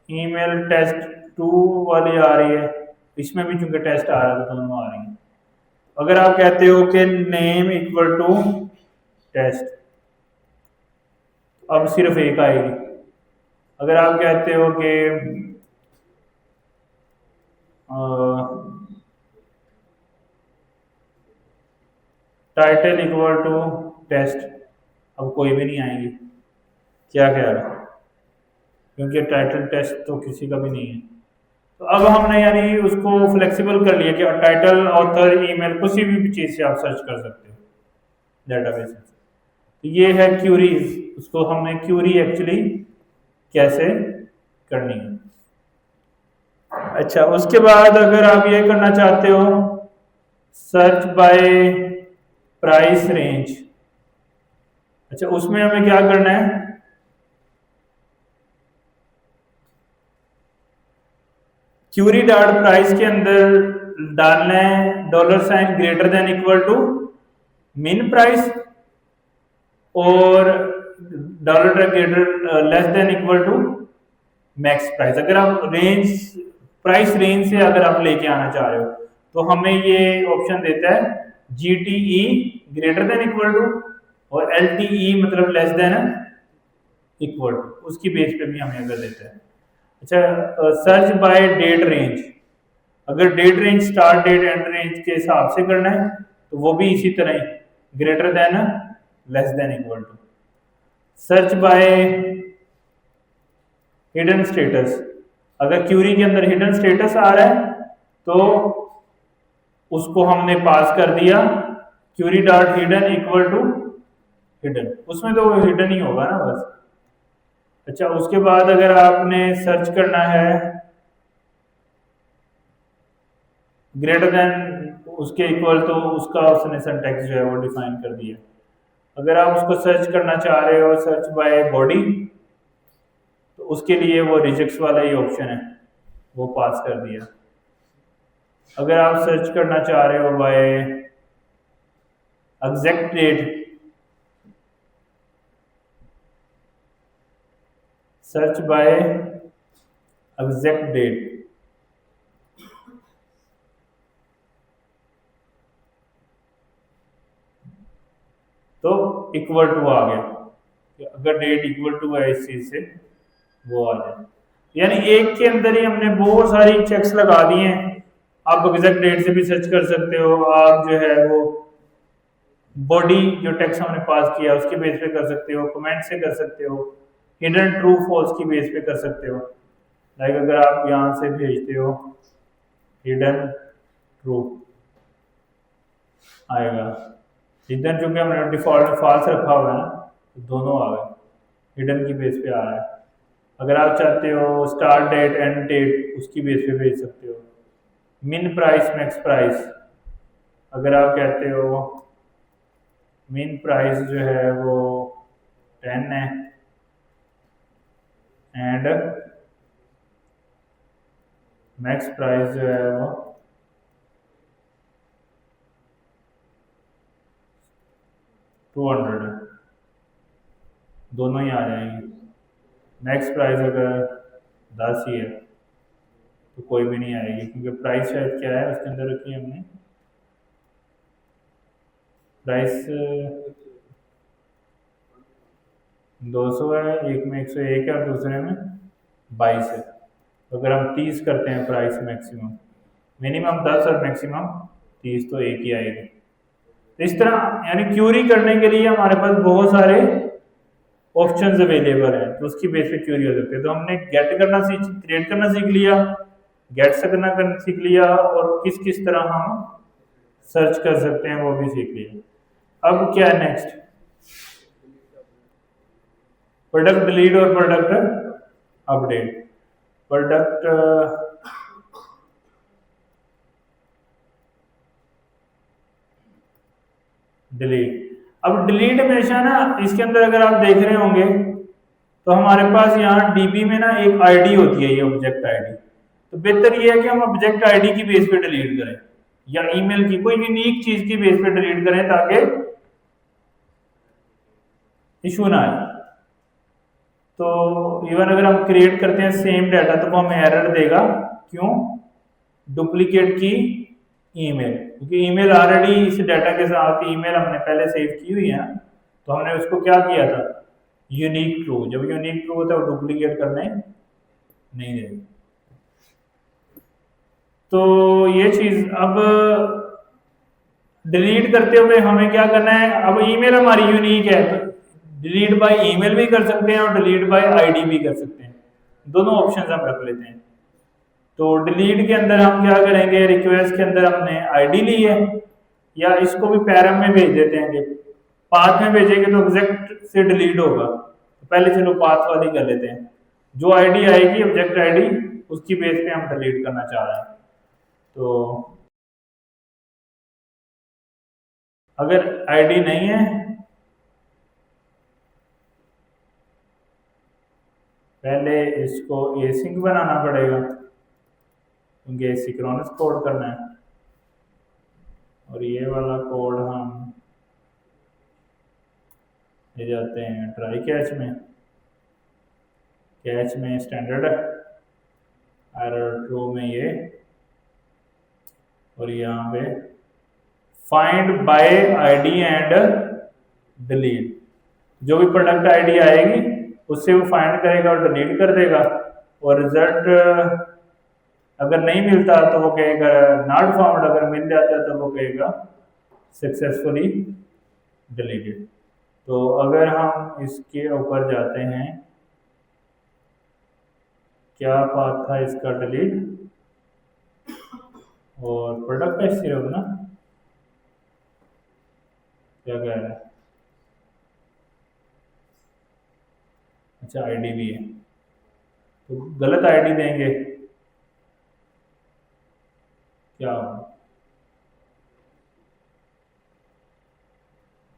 Speaker 1: ईमेल टेस्ट 2 वाली आ रही है, इसमें भी चूंकि टेस्ट आ रहा है तो दोनों आ रही है। अगर आप कहते हो कि नेम इक्वल टू टेस्ट, अब सिर्फ एक आएगी। अगर आप कहते हो कि टाइटल इक्वल टू टेस्ट, अब कोई भी नहीं आएगी। क्या ख्याल है, क्योंकि टाइटल टेस्ट तो किसी का भी नहीं है। तो अब हमने यानी उसको फ्लेक्सिबल कर लिया कि टाइटल, ऑथर, ईमेल, किसी भी चीज से आप सर्च कर सकते हो डेटाबेस में। तो ये है क्यूरीज, उसको हमने क्यूरी एक्चुअली कैसे करनी है। अच्छा, उसके बाद अगर आप ये करना चाहते हो सर्च बाय प्राइस रेंज, अच्छा उसमें हमें क्या करना है, क्यूरी डॉट प्राइस के अंदर डालना है $sign greater than equal to min price, और $greater less than equal to max price. अगर आप प्राइस रेंज से अगर आप लेके आना चाह रहे हो तो हमें ये ऑप्शन देता है GTE greater than equal to, और LTE मतलब लेस देन इक्वल टू, उसकी बेस पे भी हमें अगर देता है। अच्छा, सर्च बाय डेट रेंज, अगर date range start date and range के हिसाब से करना है तो वो भी इसी तरह ही greater than less than equal to. Search by hidden status, अगर क्यूरी के अंदर हिडन स्टेटस आ रहा है तो उसको हमने पास कर दिया query dot hidden equal to hidden, उसमें तो हिडन ही होगा ना बस। अच्छा, उसके बाद अगर आपने सर्च करना है ग्रेटर देन उसके इक्वल, तो उसका उसने सिंटैक्स जो है वो डिफाइन कर दिया। अगर आप उसको सर्च करना चाह रहे हो सर्च बाय बॉडी, तो उसके लिए वो रिजेक्ट्स वाला ही ऑप्शन है, वो पास कर दिया। अगर आप सर्च करना चाह रहे हो by exact date, search by exact date, तो इक्वल टू आ गया कि अगर डेट इक्वल टू है इस चीज से वो आ जाए। यानी एक के अंदर ही हमने बहुत सारी चेक्स लगा दिए हैं। आप एग्जैक्ट डेट से भी सर्च कर सकते हो, आप जो है वो बॉडी जो टेक्स्ट हमने पास किया उसके बेस पे कर सकते हो, कमेंट से कर सकते हो, हिडन ट्रू फॉल्स की बेस पे कर सकते हो। लाइक अगर आप यहाँ से भेजते हो हिडन ट्रू आएगा, हिडन चूंकि हमने डिफॉल्ट में फॉल्स रखा हुआ है ना, तो दोनों आ गए, हिडन की बेस पे आ रहा है। अगर आप चाहते हो स्टार्ट डेट एंड डेट उसकी बेस पे भेज सकते हो। मिन प्राइस मैक्स प्राइस, अगर आप कहते हो मिन प्राइस जो है वो 10 है एंड मैक्स प्राइस जो है वो 200 है, दोनों ही आ जाएंगे। मैक्स प्राइस अगर 10 ही है तो कोई भी नहीं आएगी, क्योंकि प्राइस शायद क्या है उसके अंदर रखी है हमने प्राइस 200 है, एक में 101 है और दूसरे में 22 है। तो अगर हम 30 करते हैं प्राइस मैक्सिमम, मिनिमम 10 और मैक्सिमम 30, तो एक ही आएगी। तो इस तरह यानी क्यूरी करने के लिए हमारे पास बहुत सारे ऑप्शंस अवेलेबल हैं, तो उसकी बेस पे क्यूरी हो सकती है। तो हमने गेट करना सीख क्रिएट करना सीख लिया, गेट से करना सीख लिया, और किस किस तरह हम सर्च कर सकते हैं वो भी सीख लिया। अब क्या है नेक्स्ट, प्रोडक्ट डिलीट और प्रोडक्ट अपडेट। प्रोडक्ट डिलीट, अब डिलीट हमेशा ना इसके अंदर अगर आप देख रहे होंगे तो हमारे पास यहाँ डीबी में ना एक आईडी होती है, ये ऑब्जेक्ट आईडी। तो बेहतर ये है कि हम ऑब्जेक्ट आईडी की बेस पे डिलीट करें या ईमेल की कोई यूनिक चीज की बेस पे डिलीट करें ताकि इशू ना आए। तो इवन अगर हम क्रिएट करते हैं सेम डाटा तो वो हमें एरर देगा, क्यों, डुप्लीकेट की ईमेल, क्योंकि ईमेल ऑलरेडी इस डाटा के साथ ईमेल हमने पहले सेव की हुई है, तो हमने उसको क्या किया था, यूनिक ट्रू। जब यूनिक ट्रू होता है वो डुप्लीकेट करने नहीं देगा। तो ये चीज अब डिलीट करते हुए हमें क्या करना है, अब ईमेल हमारी यूनिक है तो डिलीट बाय ईमेल भी कर सकते हैं और डिलीट बाय आईडी भी कर सकते हैं, दोनों ऑप्शन हम रख लेते हैं। तो डिलीट के अंदर हम क्या करेंगे, रिक्वेस्ट के अंदर हमने आईडी ली है, या इसको भी पैरम में भेज देते हैं, पाथ में भेजेंगे तो ऑब्जेक्ट से डिलीट होगा, तो पहले चलो पाथ वाली कर लेते हैं। जो आईडी आएगी ऑब्जेक्ट आईडी उसकी बेस पे हम डिलीट करना चाह रहे हैं। तो अगर आईडी नहीं है, पहले इसको एसिंक बनाना पड़ेगा, क्योंकि एसिंक्रोनस कोड करना है, और ये वाला कोड हम ले जाते हैं ट्राई कैच में, कैच में स्टैंडर्ड है, एरर ट्रू में ये, और यहाँ पे find by ID and delete, जो भी प्रोडक्ट आईडी आएगी उससे वो फाइंड करेगा और डिलीट कर देगा, और रिजल्ट अगर नहीं मिलता तो वो कहेगा नॉट फाउंड, अगर मिल जाता तो वो कहेगा सक्सेसफुली डिलीटेड। तो अगर हम इसके ऊपर जाते हैं, क्या पाथ था इसका, डिलीट और प्रोडक्ट है सिर्फ ना, क्या कह रहा है, अच्छा आईडी भी है, तो गलत आईडी देंगे क्या होगा,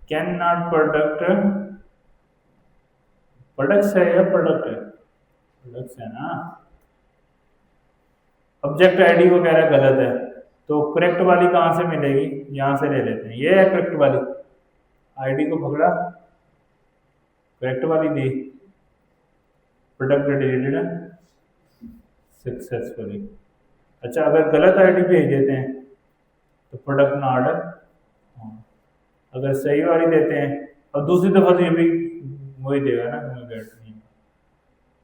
Speaker 1: कैन नॉट प्रोडक्ट, प्रोडक्ट्स है या प्रोडक्ट है, प्रोडक्ट्स है ना। ऑब्जेक्ट आईडी वगैरह गलत है, तो करेक्ट वाली कहाँ से मिलेगी, यहाँ से ले लेते हैं, ये है करेक्ट वाली। आईडी को पकड़ा, करेक्ट वाली दी, प्रोडक्ट डिलीटेड सक्सेसफुली। अच्छा अगर गलत आईडी भेज देते हैं तो प्रोडक्ट नॉट, अगर सही वाली देते हैं और दूसरी दफा तो ये भी वही देगा ना, गेट नहीं।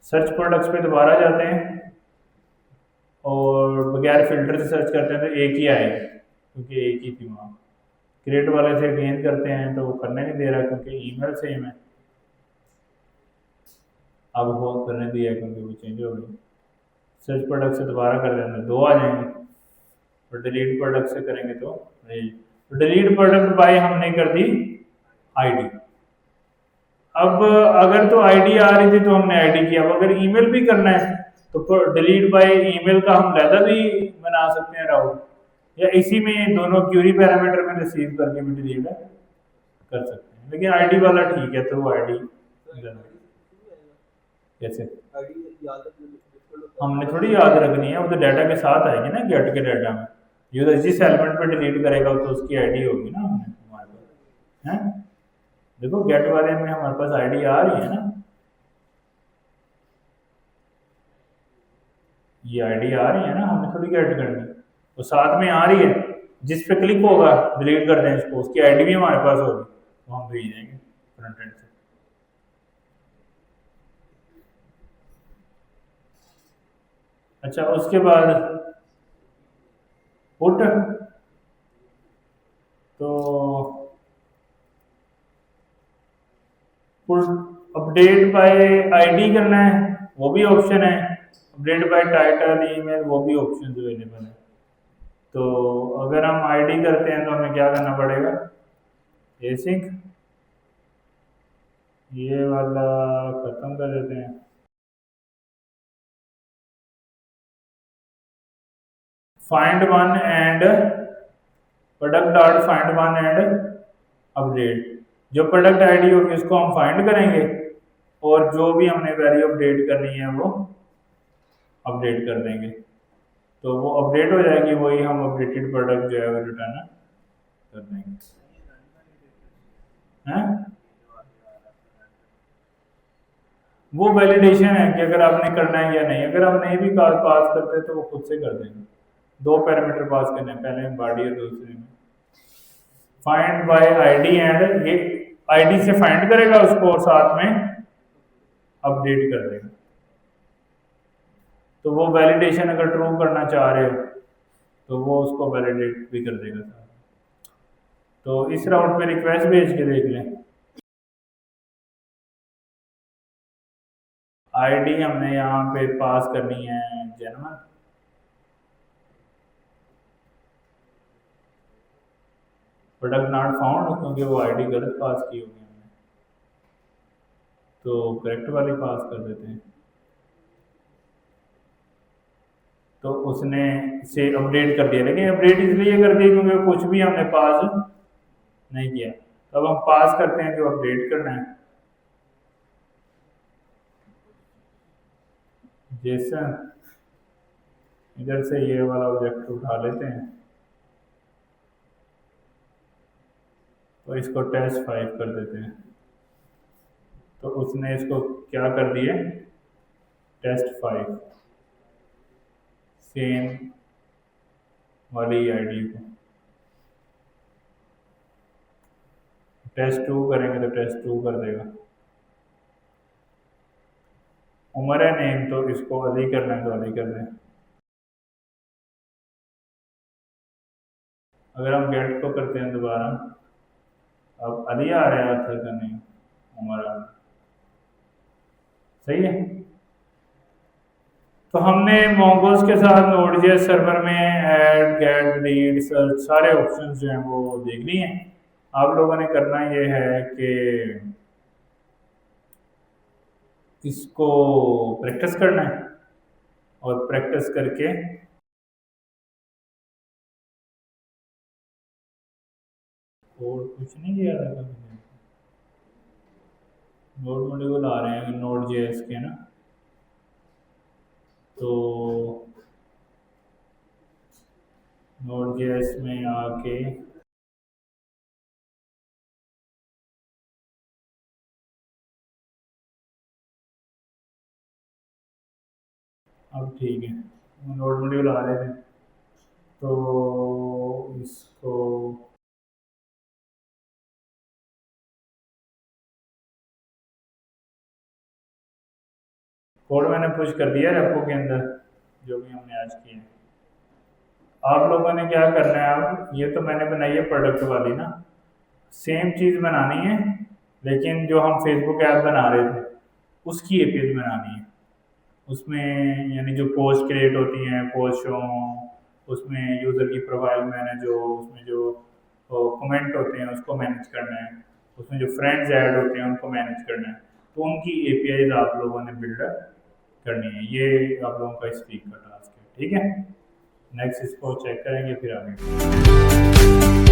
Speaker 1: सर्च प्रोडक्ट्स पे दोबारा जाते हैं और बगैर फिल्टर से सर्च करते हैं तो एक ही आएगी, क्योंकि एक ही थी वहाँ। क्रिएट वाले से गेन करते हैं तो वो करने नहीं दे रहा क्योंकि ईमेल सेम है, अब वो करने दिया है क्योंकि वो चेंज हो गई। सर्च प्रोडक्ट से दोबारा कर देंगे, दो आ जाएंगे, और डिलीट प्रोडक्ट से करेंगे तो नहीं। तो डिलीट प्रोडक्ट बाय हमने कर दी आईडी। अब अगर तो आईडी आ रही थी तो हमने आईडी किया, अब अगर ईमेल भी करना है तो डिलीट बाय ईमेल का हम लैदा भी बना सकते हैं राउट, या इसी में दोनों क्यूरी पैरामीटर में रिसीव करके भी डिलीट कर सकते हैं। लेकिन आईडी वाला ठीक है, तो वो आईडी कैसे हमने थोड़ी याद रखनी है, वो तो डाटा के साथ आएगी ना, गेट के डाटा में। ये तो जिस एलिमेंट पे डिलीट करेगा तो उसकी आईडी होगी ना हमारे पास, है। देखो गेट वाले में हमारे पास आईडी आ रही है ना, ये आईडी आ रही है ना, हमने थोड़ी गेट करनी, वो साथ में आ रही है, जिस पे क्लिक होगा डिलीट कर दें इसको, उसकी आईडी भी हमारे पास होगी, तो हम भेज देंगे फ्रंट एंड से। अच्छा उसके बाद पुट, तो पुट अपडेट बाय आईडी करना है, वो भी ऑप्शन है। अपडेट बाय टाइटल ईमेल, वो भी ऑप्शन अवेलेबल है। तो अगर हम आईडी करते हैं तो हमें क्या करना पड़ेगा, एसिंक, ये वाला खत्म कर देते हैं। Find one and product dot find one and update, जो प्रोडक्ट आईडी होगी उसको हम फाइंड करेंगे और जो भी हमने वैल्यू अपडेट करनी है वो अपडेट कर देंगे, तो वो अपडेट हो जाएगी, वही हम अपडेटेड प्रोडक्ट जो है वो रिटर्न कर देंगे, हैं। वो वैलिडेशन है कि अगर आपने करना है या नहीं, अगर आप नहीं भी कॉल पास करते तो वो खुद से कर देंगे। दो पैरामीटर पास करने हैं, पहले में बॉडी और दूसरे में फाइंड बाय आईडी, एंड ये आईडी से फाइंड करेगा उसको और साथ में अपडेट कर देगा। तो वो वैलिडेशन अगर ट्रू करना चाह रहे हो तो वो उसको वैलिडेट भी कर देगा। तो इस राउंड पे रिक्वेस्ट भेज के देख लें। आईडी हमने यहाँ पे पास करनी है जन्म, प्रोडक्ट नॉट फाउंड क्योंकि वो आईडी गलत पास की होगी हमने, तो करेक्ट वाली पास कर देते हैं। तो उसने से अपडेट कर दिया, लेकिन अपडेट इसलिए कर दिया क्योंकि कुछ भी हमने पास नहीं किया। तो अब हम पास करते हैं जो अपडेट करना है, जैसा इधर से ये वाला ऑब्जेक्ट उठा लेते हैं, तो इसको टेस्ट 5 कर देते हैं। तो उसने इसको क्या कर दिया, टेस्ट 5 सेम वाली आईडी को। टेस्ट 2 करेंगे तो टेस्ट 2 कर देगा। उम्र है नेम, तो इसको अली करना है तो अली कर दें। अगर हम गेट को करते हैं दोबारा, अब अली आ रहा है आंसर करने, उम्र आ, सही है। तो हमने मोंगोस के साथ नोड.जेएस सर्वर में ऐड, गेट, रीड, सर्च सारे ऑप्शंस जो हैं वो देख लिए हैं। आप लोगों ने करना ये है कि इसको प्रैक्टिस करना है और प्रैक्टिस करके कोड कुछ नहीं किया था कभी। नोड मॉड्यूल आ रहे हैं नोड जेएस के ना, तो नोड जेएस में आके अब ठीक है, नोड मॉड्यूल आ रहे थे तो इसको कोड मैंने पुश कर दिया रेपो के अंदर, जो भी हमने आज किया है। आप लोगों ने क्या करना है, अब ये तो मैंने बनाई है प्रोडक्ट वाली ना, सेम चीज़ बनानी है, लेकिन जो हम फेसबुक ऐप बना रहे थे उसकी एपीआई बनानी है। उसमें यानी जो पोस्ट क्रिएट होती हैं, पोस्ट शो उसमें यूज़र की प्रोफाइल मैनेज हो, उसमें जो कमेंट होते हैं उसको मैनेज करना है, उसमें जो फ्रेंड्स ऐड होते हैं उनको मैनेज करना है, तो उनकी एपीआईज आप लोगों ने बिल्डअप करनी है। ये आप लोगों का इस वीक का टास्क है, ठीक है। नेक्स्ट इसको चेक करेंगे फिर आगे।